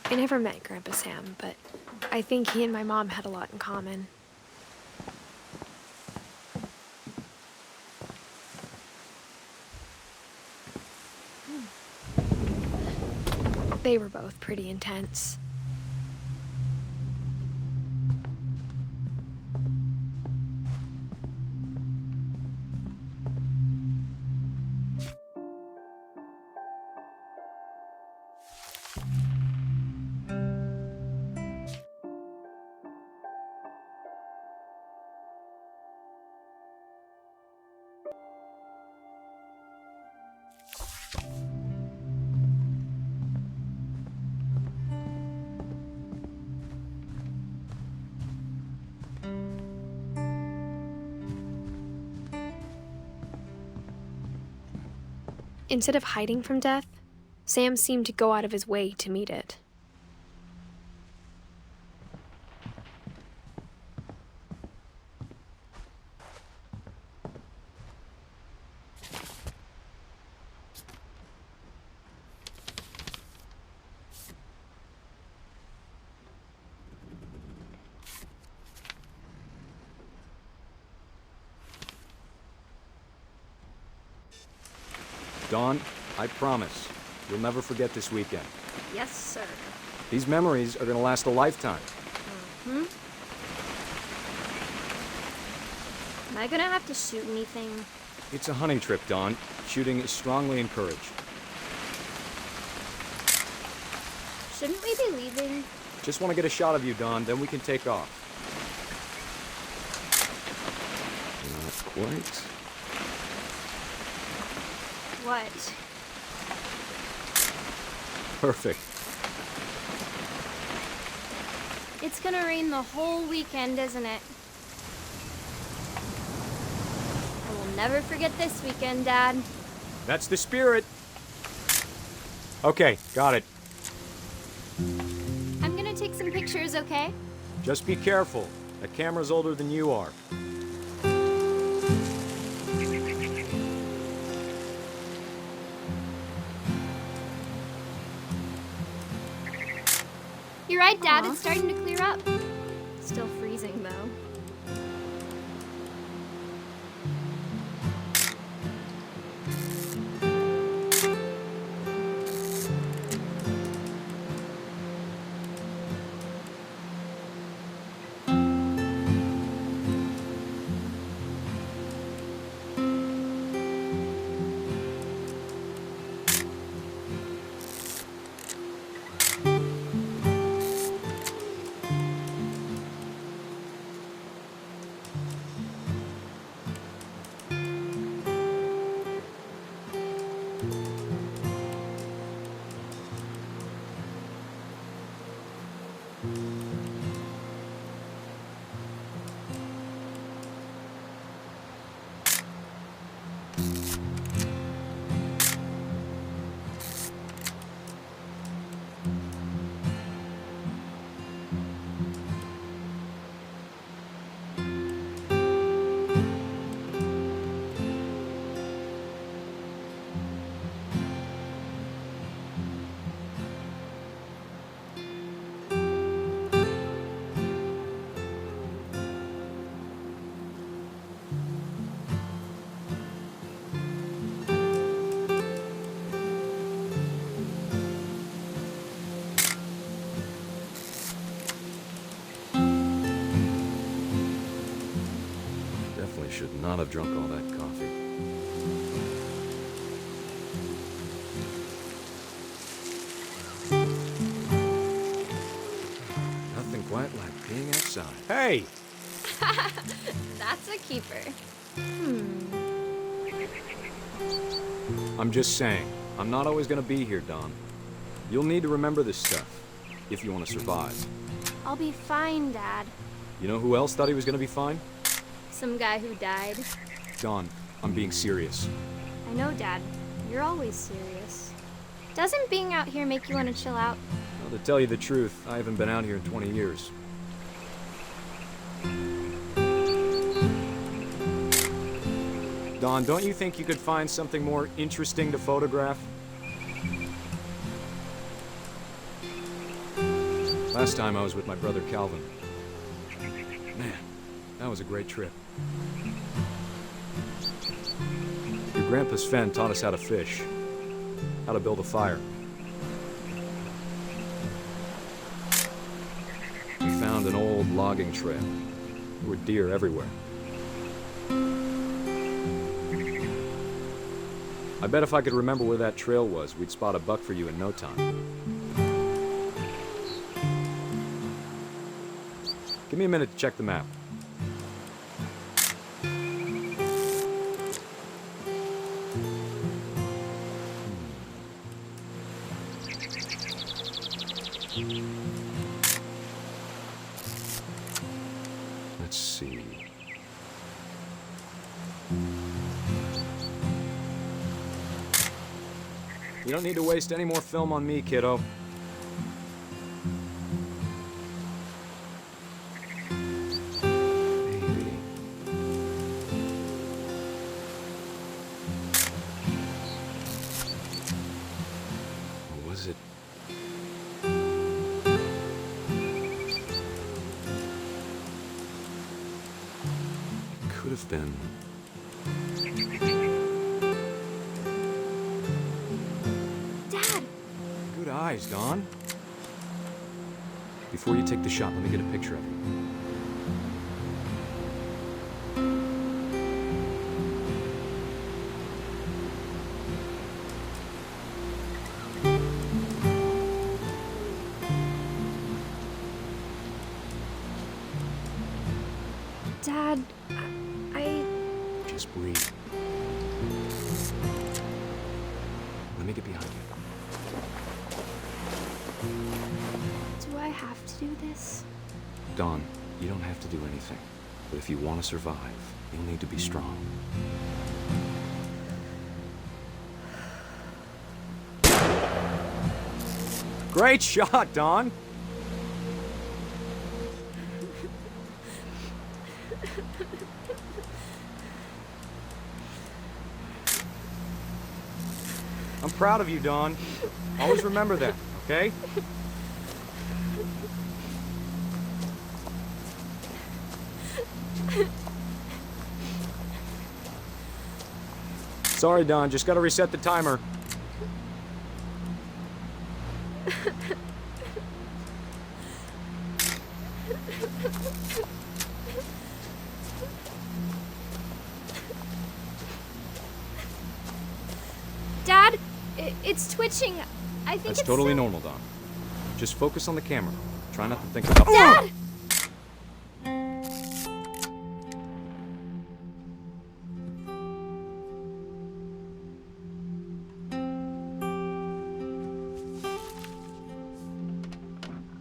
I never met Grandpa Sam, but I think he and my mom had a lot in common. They were both pretty intense. Instead of hiding from death, Sam seemed to go out of his way to meet it. Dawn, I promise, you'll never forget this weekend. Yes, sir. These memories are gonna last a lifetime. Am I gonna have to shoot anything? It's a hunting trip, Dawn. Shooting is strongly encouraged. Shouldn't we be leaving? Just want to get a shot of you, Dawn, then we can take off. Not quite. What? Perfect. It's gonna rain the whole weekend, isn't it? never forget this weekend, Dad. That's the spirit. Okay, got it. I'm gonna take some pictures, okay? Just be careful. That camera's older than you are. You're right, Dad. It's starting to clear up. Still freezing, though. Should not have drunk all that coffee. Nothing quite like being outside. Hey! That's a keeper. I'm just saying, I'm not always gonna be here, Dawn. You'll need to remember this stuff, if you want to survive. I'll be fine, Dad. You know who else thought he was gonna be fine? Some guy who died. Dawn, I'm being serious. I know, Dad. You're always serious. Doesn't being out here make you want to chill out? Well, to tell you the truth, I haven't been out here in 20 years. Dawn, don't you think you could find something more interesting to photograph? Last time I was with my brother Calvin. Man, that was a great trip. Your grandpa Sven taught us how to fish, how to build a fire. We found an old logging trail. There were deer everywhere. I bet if I could remember where that trail was, we'd spot a buck for you in no time. Give me a minute to check the map. Let's see. You don't need to waste any more film on me, kiddo. Maybe. Or was it? It could have been. Good eyes, Dawn. Before you take the shot, let me get a picture of you. Dad, I... Just breathe. Let me get behind you. Do I have to do this? Dawn, you don't have to do anything. But if you want to survive, you'll need to be strong. Great shot, Don. I'm proud of you, Don. Always remember that, okay? Sorry, Don. Just gotta reset the timer. Dad, it's twitching. I think That's it's totally normal, Don. Just focus on the camera. Try not to think about— Dad!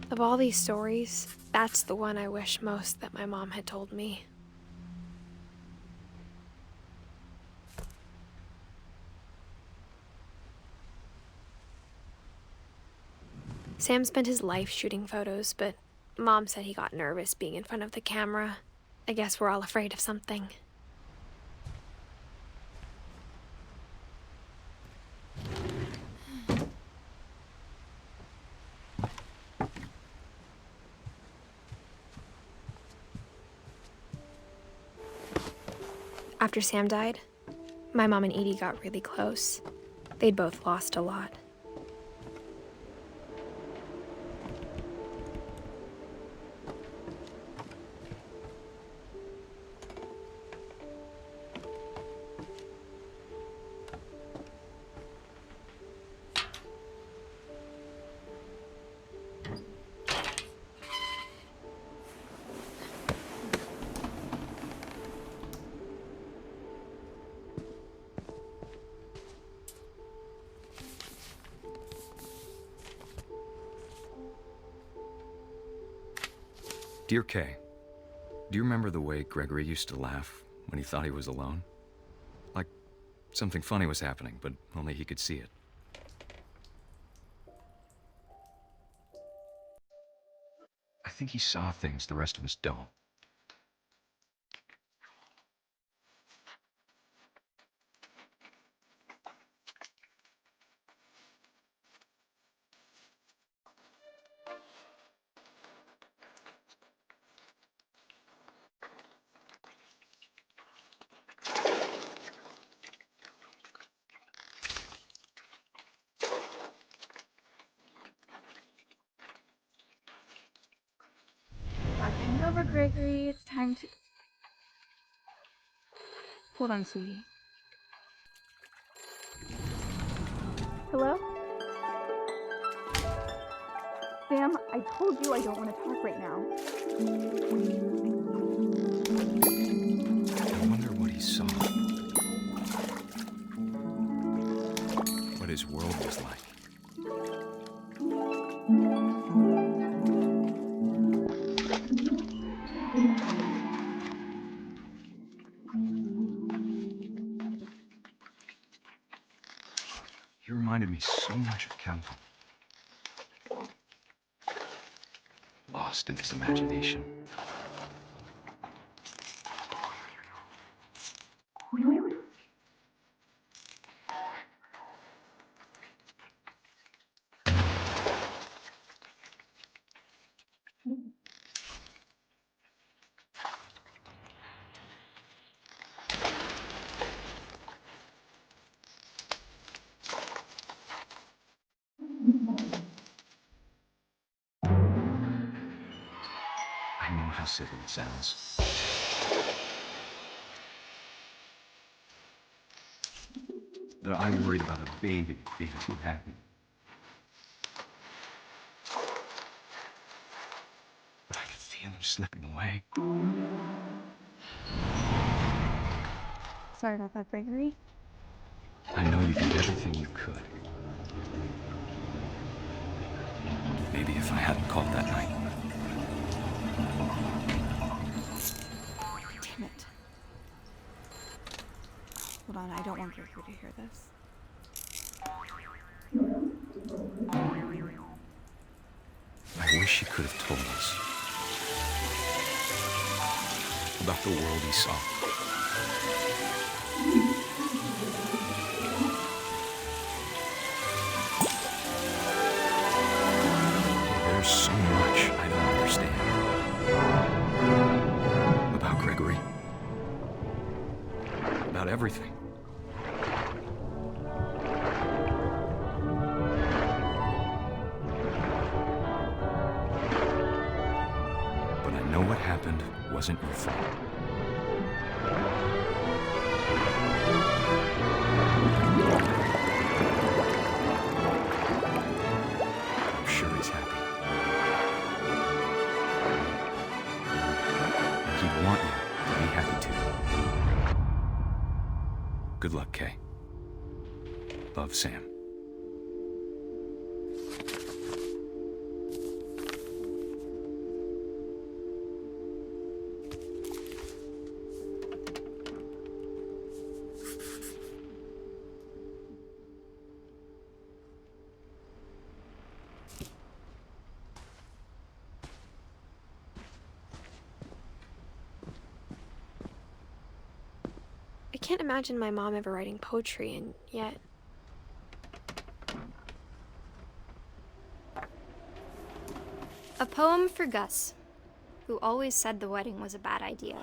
Of all these stories, that's the one I wish most that my mom had told me. Sam spent his life shooting photos, but Mom said he got nervous being in front of the camera. I guess we're all afraid of something. After Sam died, my mom and Edie got really close. They'd both lost a lot. Dear Kay, do you remember the way Gregory used to laugh when he thought he was alone? Like something funny was happening, but only he could see it. I think he saw things the rest of us don't. Over, Gregory. It's time to... Hold on, sweetie. Hello? Sam, I told you I don't want to talk right now. I wonder what he saw. What his world was like. He reminded me so much of Calvin. Lost in his imagination. I know how silly it sounds. That I'm worried about a baby being too happy. But I can feel him slipping away. Sorry about that, Gregory. I know you did everything you could. Maybe if I hadn't called that night. Damn it. Hold on, I don't want Gregory to hear this. I wish he could have told us about the world he saw. There's so much I don't understand about Gregory, about everything. But I know what happened wasn't your fault. I'm sure he's happy. And he'd want you to be happy too. Good luck, Kay. Love, Sam. I can't imagine my mom ever writing poetry, and yet... A poem for Gus, who always said the wedding was a bad idea.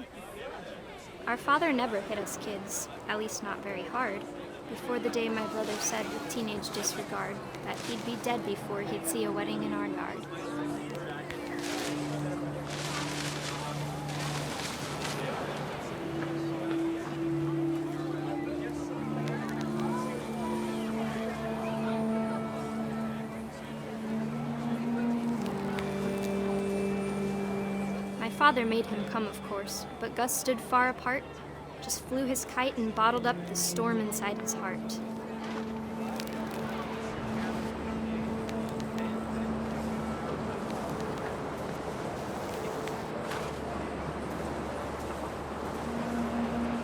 Our father never hit us kids, at least not very hard, before the day my brother said with teenage disregard that he'd be dead before he'd see a wedding in our yard. My father made him come, of course, but Gus stood far apart, just flew his kite and bottled up the storm inside his heart.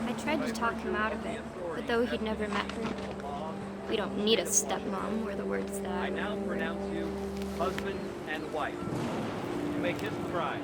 I tried to talk him out of it, but though he'd never met her, we don't need a stepmom, were the words that I now pronounce you husband and wife. You may kiss the bride.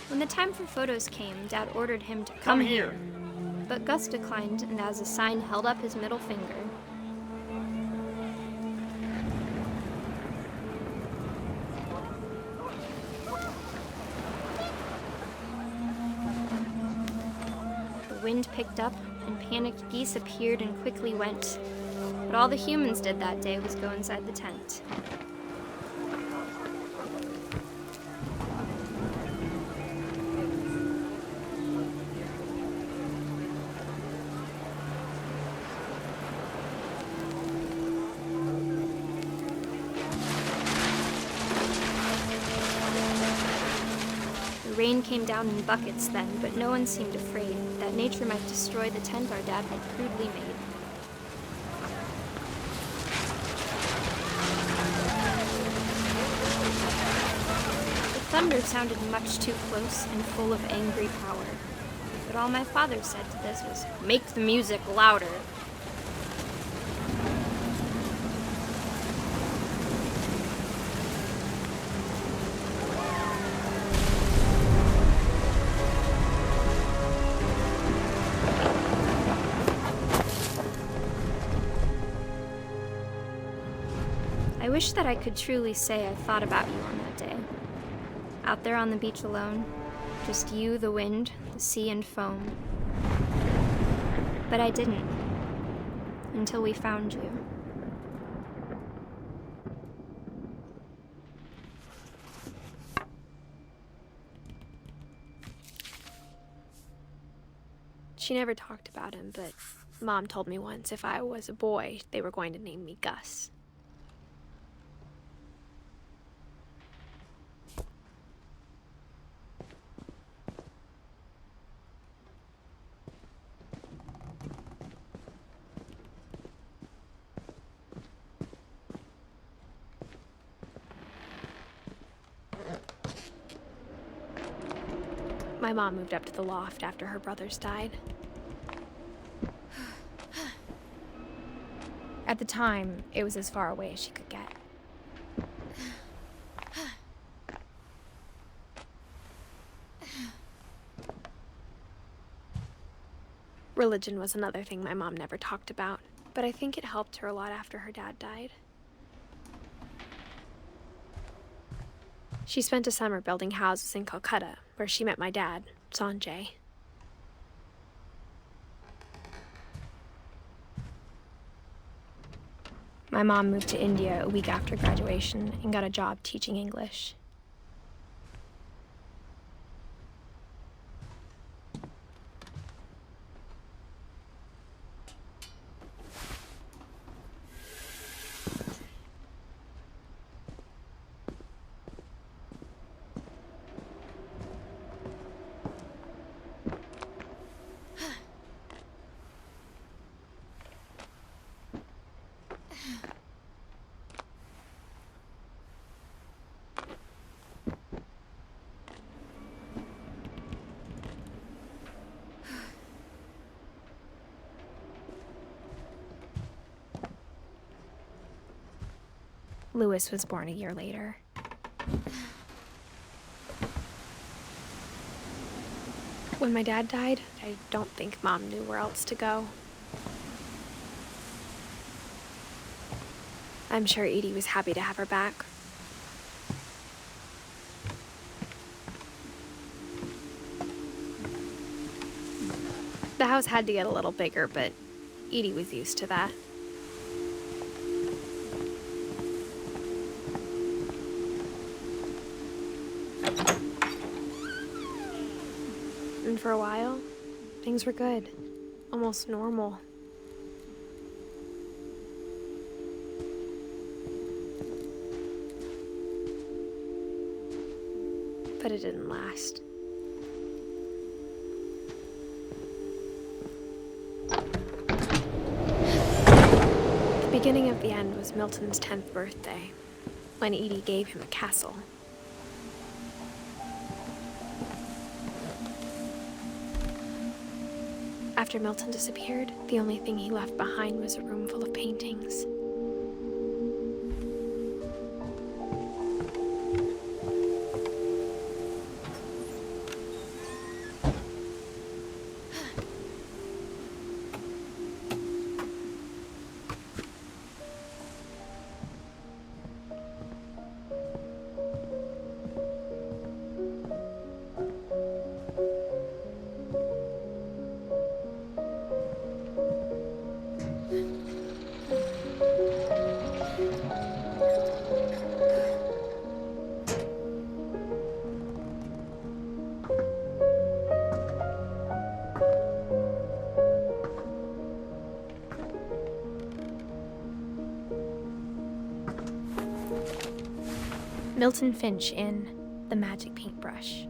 When the time for photos came, Dad ordered him to come here. But Gus declined and as a sign held up his middle finger. The wind picked up and panicked geese appeared and quickly went. But all the humans did that day was go inside the tent. The rain came down in buckets then, but no one seemed afraid that nature might destroy the tent our dad had crudely made. The thunder sounded much too close and full of angry power, but all my father said to this was, "Make the music louder." I wish that I could truly say I thought about you on that day. Out there on the beach alone, just you, the wind, the sea, and foam. But I didn't, until we found you. She never talked about him, but Mom told me once if I was a boy, they were going to name me Gus. My mom moved up to the loft after her brothers died. At the time, it was as far away as she could get. Religion was another thing my mom never talked about, but I think it helped her a lot after her dad died. She spent a summer building houses in Calcutta, where she met my dad, Sanjay. My mom moved to India a week after graduation and got a job teaching English. Lewis was born a year later. When my dad died, I don't think Mom knew where else to go. I'm sure Edie was happy to have her back. The house had to get a little bigger, but Edie was used to that. And for a while, things were good, almost normal. But it didn't last. The beginning of the end was Milton's 10th birthday, when Edie gave him a castle. After Milton disappeared, the only thing he left behind was a room full of paintings. Milton Finch in The Magic Paintbrush.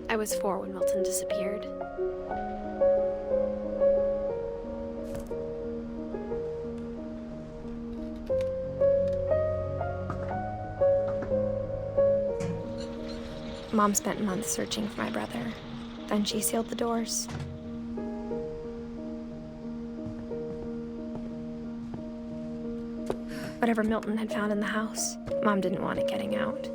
I was 4 when Milton disappeared. Mom spent months searching for my brother. Then she sealed the doors. Whatever Milton had found in the house, Mom didn't want it getting out.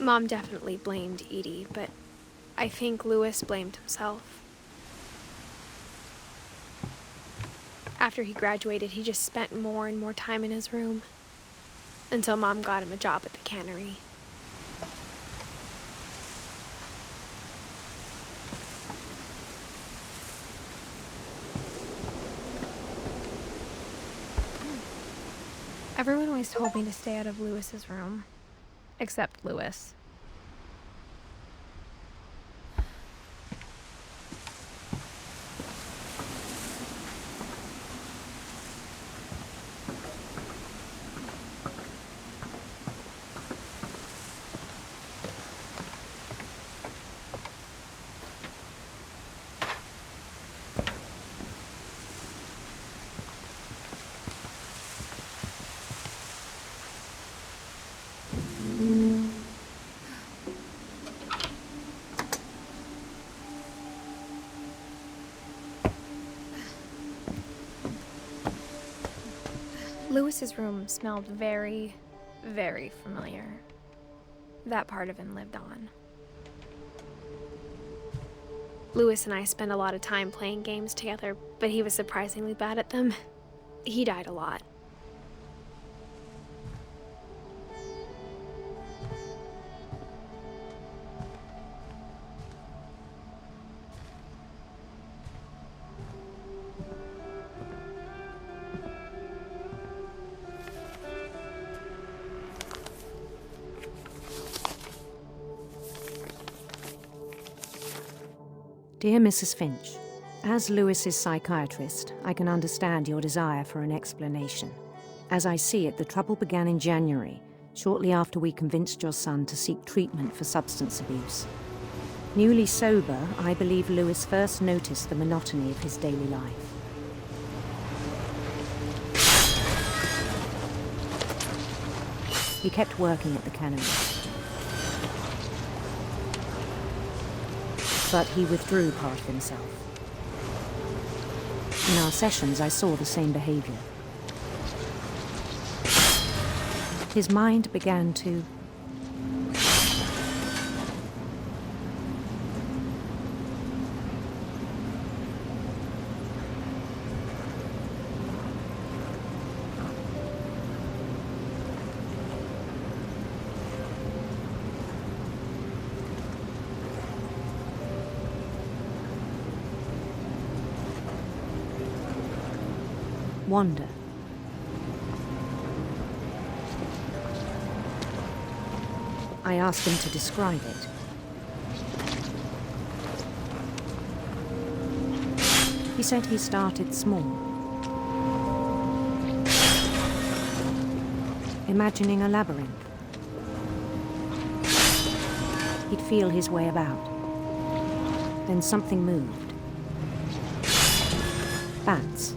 Mom definitely blamed Edie, but I think Louis blamed himself. After he graduated, he just spent more and more time in his room, until Mom got him a job at the cannery. Everyone always told me to stay out of Louis's room, except Louis. Louis's room smelled very, very familiar. That part of him lived on. Louis and I spent a lot of time playing games together, but he was surprisingly bad at them. He died a lot. Dear Mrs. Finch, as Louis's psychiatrist, I can understand your desire for an explanation. As I see it, the trouble began in January, shortly after we convinced your son to seek treatment for substance abuse. Newly sober, I believe Louis first noticed the monotony of his daily life. He kept working at the cannery. But he withdrew part of himself. In our sessions, I saw the same behavior. His mind began to wander. I asked him to describe it. He said he started small. imagining a labyrinth. He'd feel his way about. Then something moved. Bats.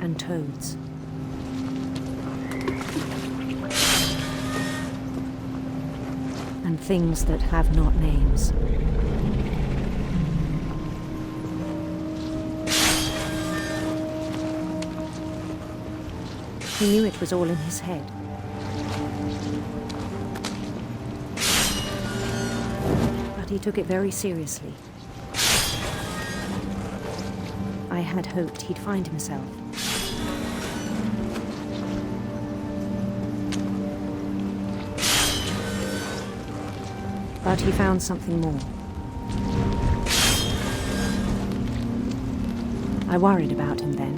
And toads. And things that have not names. He knew it was all in his head. But he took it very seriously. I had hoped he'd find himself. But he found something more. I worried about him then.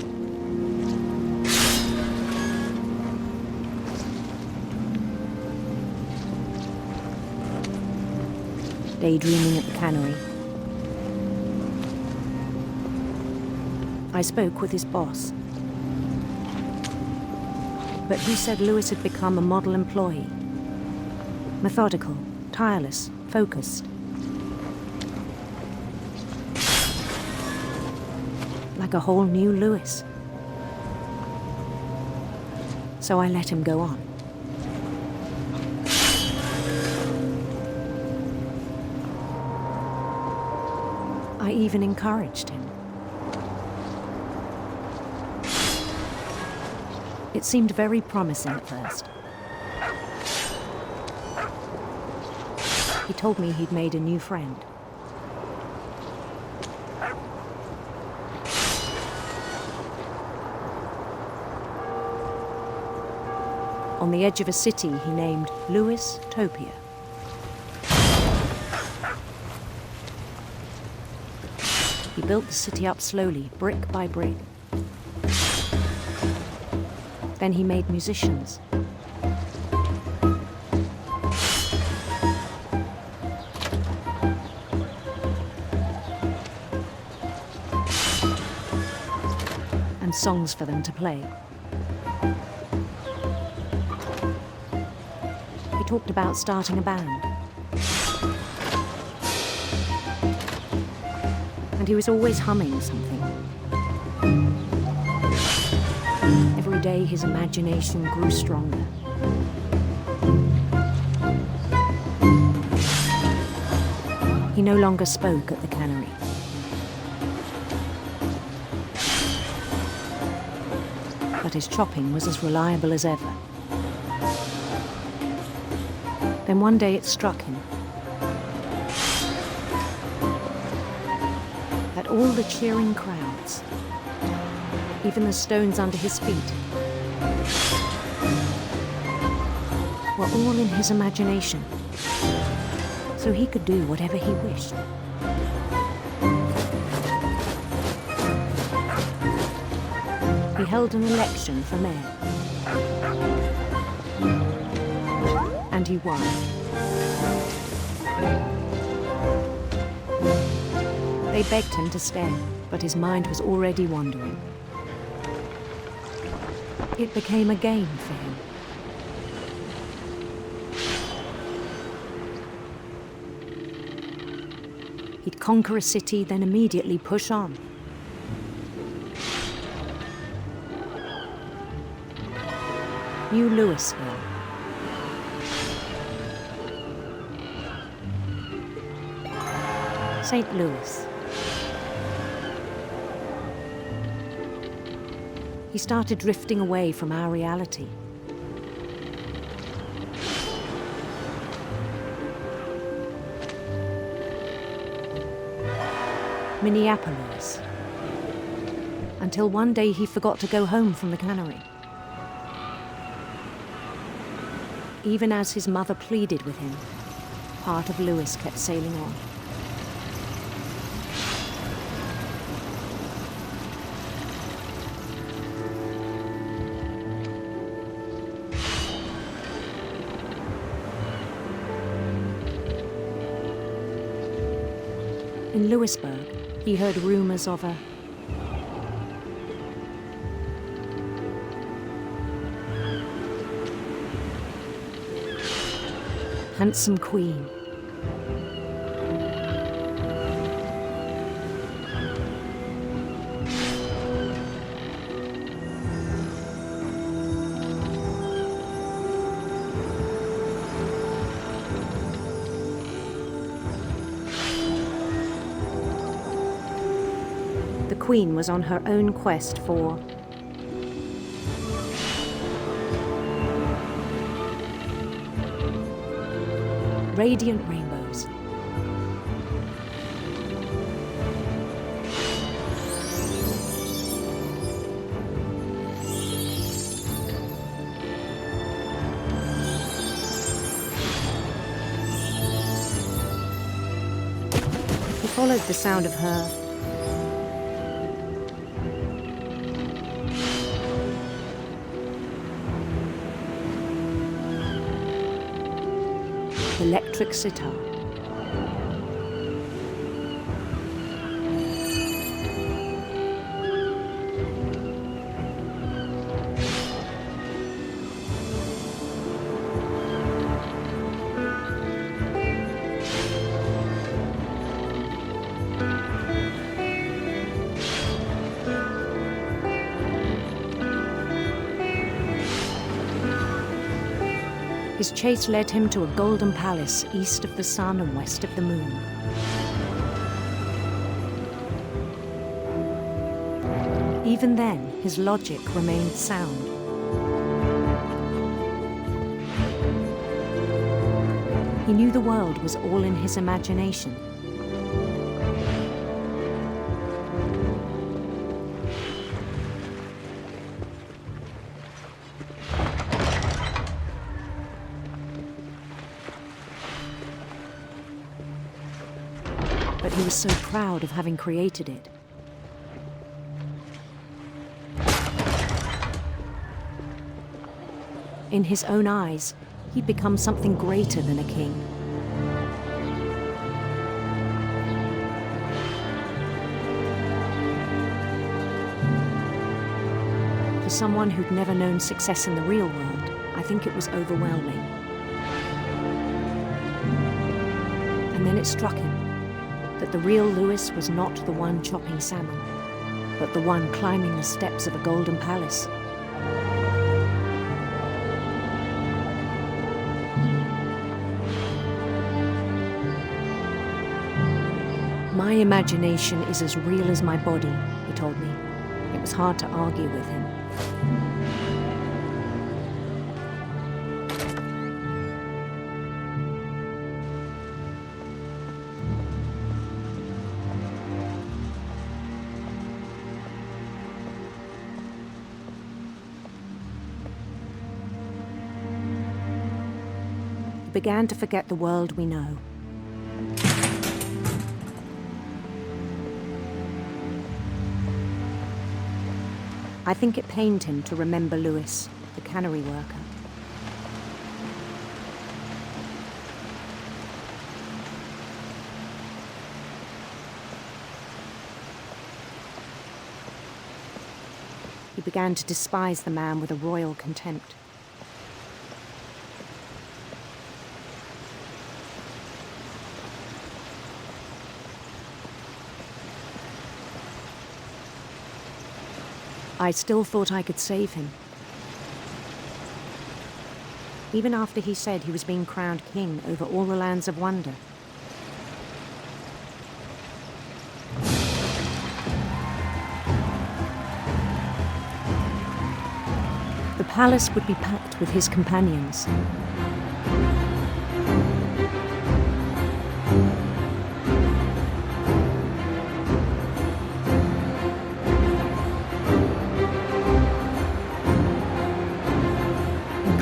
Daydreaming at the cannery, I spoke with his boss. But he said Lewis had become a model employee. Methodical, tireless, focused. Like a whole new Lewis. So I let him go on. I even encouraged him. It seemed very promising at first. He told me he'd made a new friend. On the edge of a city he named Lewis Topia. He built the city up slowly, brick by brick. Then he made musicians. And songs for them to play. He talked about starting a band. And he was always humming something. Every day his imagination grew stronger. He no longer spoke at the cannery. But his chopping was as reliable as ever. Then one day it struck him that all the cheering crowds, even the stones under his feet, were all in his imagination, so he could do whatever he wished. He held an election for mayor. And he won. They begged him to stay, but his mind was already wandering. It became a game for him. He'd conquer a city, then immediately push on. New Louisville. St. Louis. He started drifting away from our reality. Minneapolis. Until one day he forgot to go home from the cannery. Even as his mother pleaded with him, part of Lewis kept sailing on. In Lewisburg, he heard rumors of a handsome queen. The queen was on her own quest for radiant rainbows. He followed the sound of her electric sitar. His chase led him to a golden palace east of the sun and west of the moon. Even then, his logic remained sound. He knew the world was all in his imagination. But he was so proud of having created it. In his own eyes, he'd become something greater than a king. For someone who'd never known success in the real world, I think it was overwhelming. And then it struck him that the real Lewis was not the one chopping salmon, but the one climbing the steps of a golden palace. My imagination is as real as my body, he told me. It was hard to argue with him. He began to forget the world we know. I think it pained him to remember Lewis, the cannery worker. He began to despise the man with a royal contempt. I still thought I could save him. Even after he said he was being crowned king over all the lands of wonder. The palace would be packed with his companions.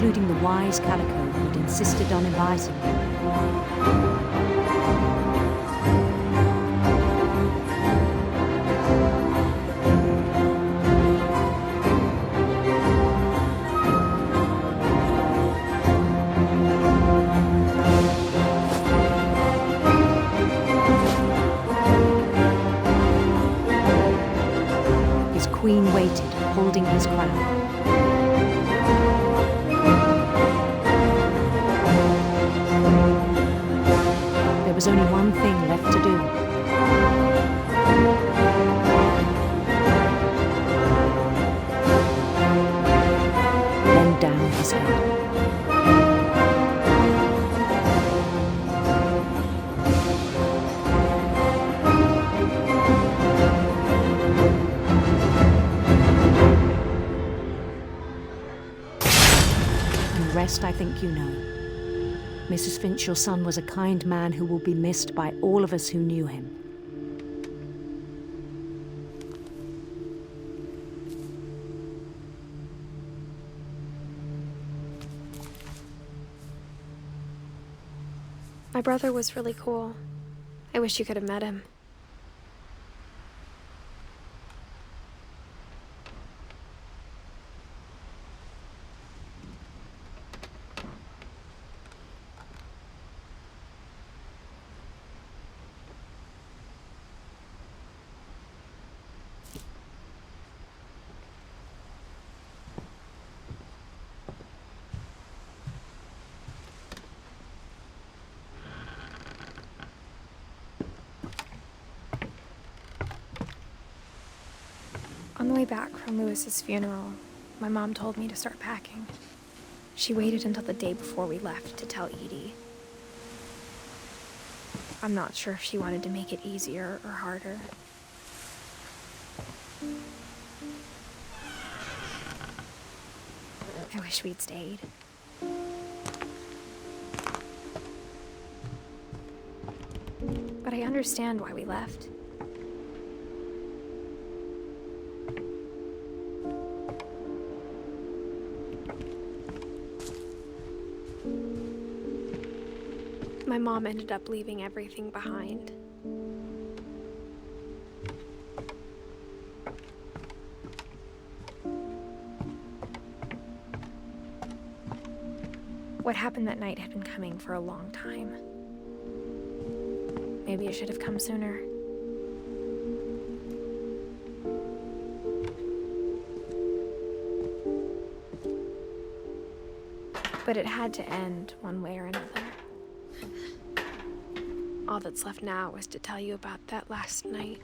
Including the wise Calico who'd insisted on advising him. His queen waited, holding his crown. was only one thing left to do. Then down his head. And the rest I think you know. Mrs. Finch, your son was a kind man who will be missed by all of us who knew him. My brother was really cool. I wish you could have met him. On the way back from Lewis's funeral, my mom told me to start packing. She waited until the day before we left to tell Edie. I'm not sure if she wanted to make it easier or harder. I wish we'd stayed. But I understand why we left. My mom ended up leaving everything behind. What happened that night had been coming for a long time. Maybe it should have come sooner. But it had to end one way or another. All that's left now is to tell you about that last night.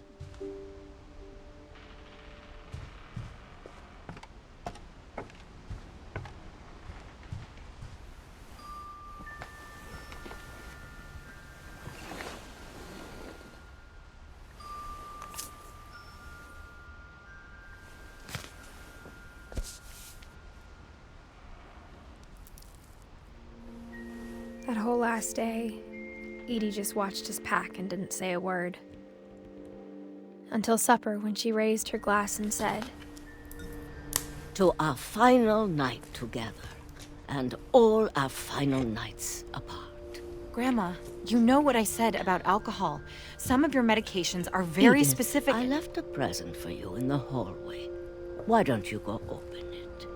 That whole last day, Edie just watched us pack and didn't say a word. Until supper, when she raised her glass and said, "To our final night together, and all our final nights apart." Grandma, you know what I said about alcohol. Some of your medications are very Edith, specific. I left a present for you in the hallway. Why don't you go open it?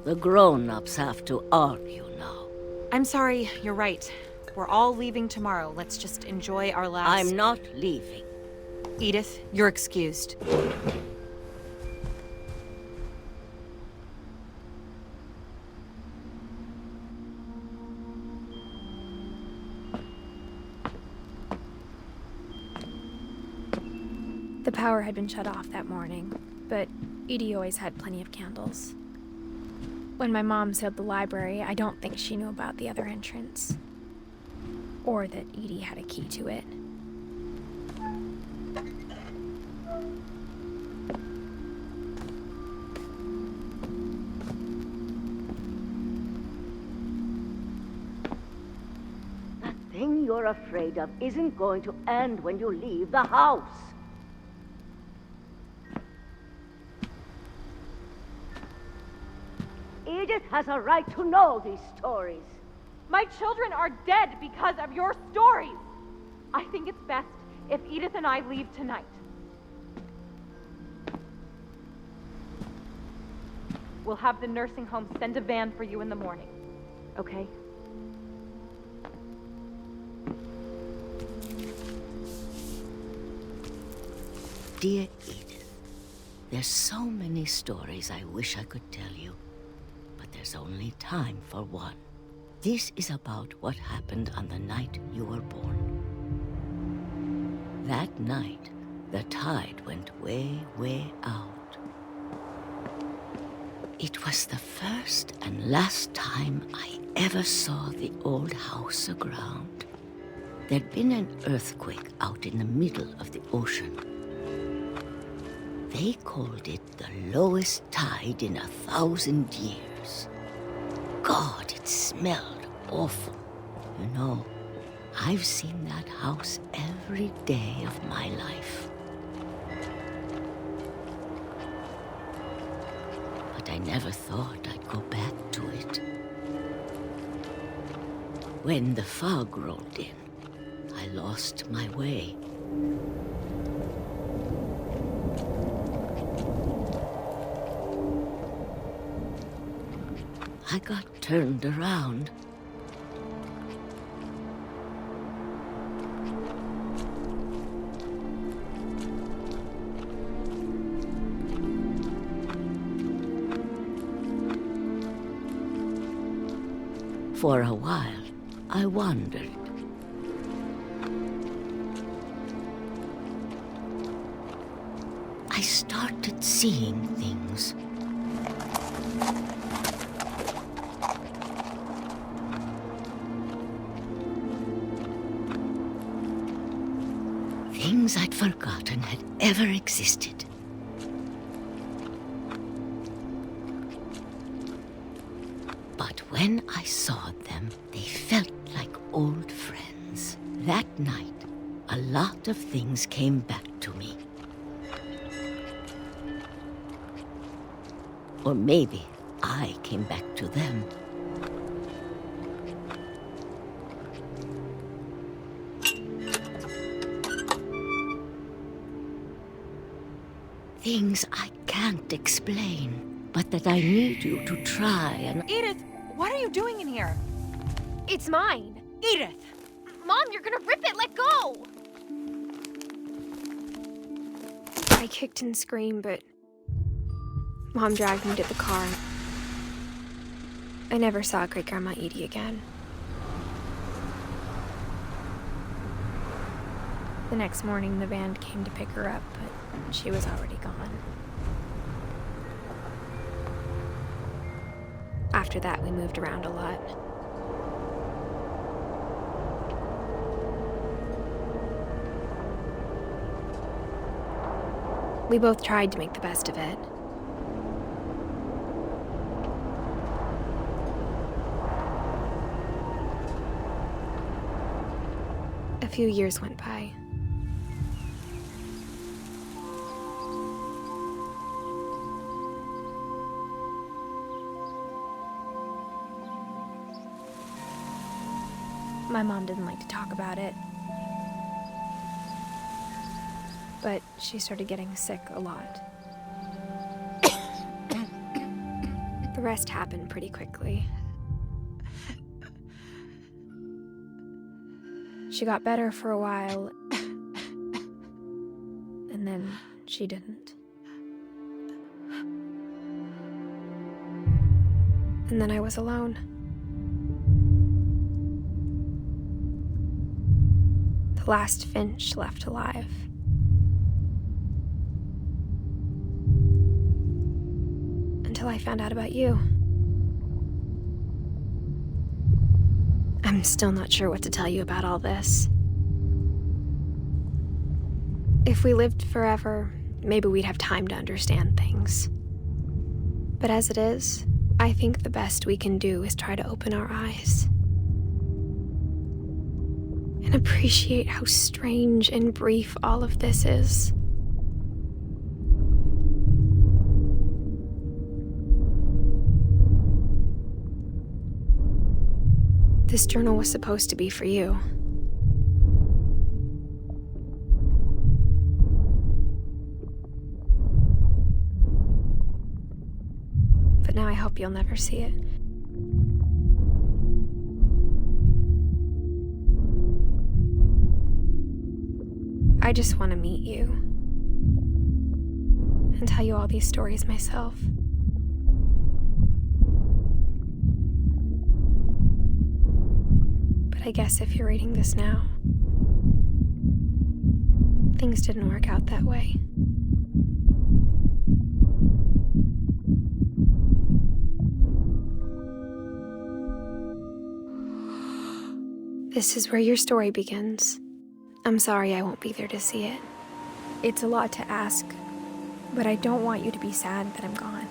The grown-ups have to argue now. I'm sorry, you're right. We're all leaving tomorrow. Let's just enjoy our last... I'm not leaving. Edith, you're excused. The power had been shut off that morning, but Edie always had plenty of candles. When my mom sealed the library, I don't think she knew about the other entrance. Or that Edie had a key to it. That thing you're afraid of isn't going to end when you leave the house. Edith has a right to know these stories. My children are dead because of your stories. I think it's best if Edith and I leave tonight. We'll have the nursing home send a van for you in the morning, okay? Dear Edith, there's so many stories I wish I could tell you, but there's only time for one. This is about what happened on the night you were born. that night, the tide went way, way out. It was the first and last time I ever saw the old house aground. There'd been an earthquake out in the middle of the ocean. They called it the lowest tide in 1,000 years. God, it smelled awful. You know, I've seen that house every day of my life. But I never thought I'd go back to it. When the fog rolled in, I lost my way. I got turned around. For a while, I wandered. I started seeing things. Things I'd forgotten had ever existed. But when I saw them, they felt like old friends. That night, a lot of things came back to me. Or maybe I came back to them. Things I can't explain, but that I need you to try and... Edith, what are you doing in here? It's mine. Edith! Mom, you're gonna rip it! Let go! I kicked and screamed, but Mom dragged me to the car. I never saw Great-Grandma Edie again. The next morning, the band came to pick her up, but she was already gone. After that, we moved around a lot. We both tried to make the best of it. A few years went by. My mom didn't like to talk about it. But she started getting sick a lot. The rest happened pretty quickly. She got better for a while, and then she didn't. And then I was alone. The last Finch left alive. Until I found out about you. I'm still not sure what to tell you about all this. If we lived forever, maybe we'd have time to understand things. But as it is, I think the best we can do is try to open our eyes. And appreciate how strange and brief all of this is. This journal was supposed to be for you. But now I hope you'll never see it. I just want to meet you and tell you all these stories myself. But I guess if you're reading this now, Things didn't work out that way. This is where your story begins. I'm sorry I won't be there to see it. It's a lot to ask, but I don't want you to be sad that I'm gone.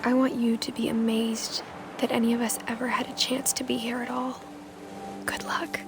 I want you to be amazed that any of us ever had a chance to be here at all. Good luck.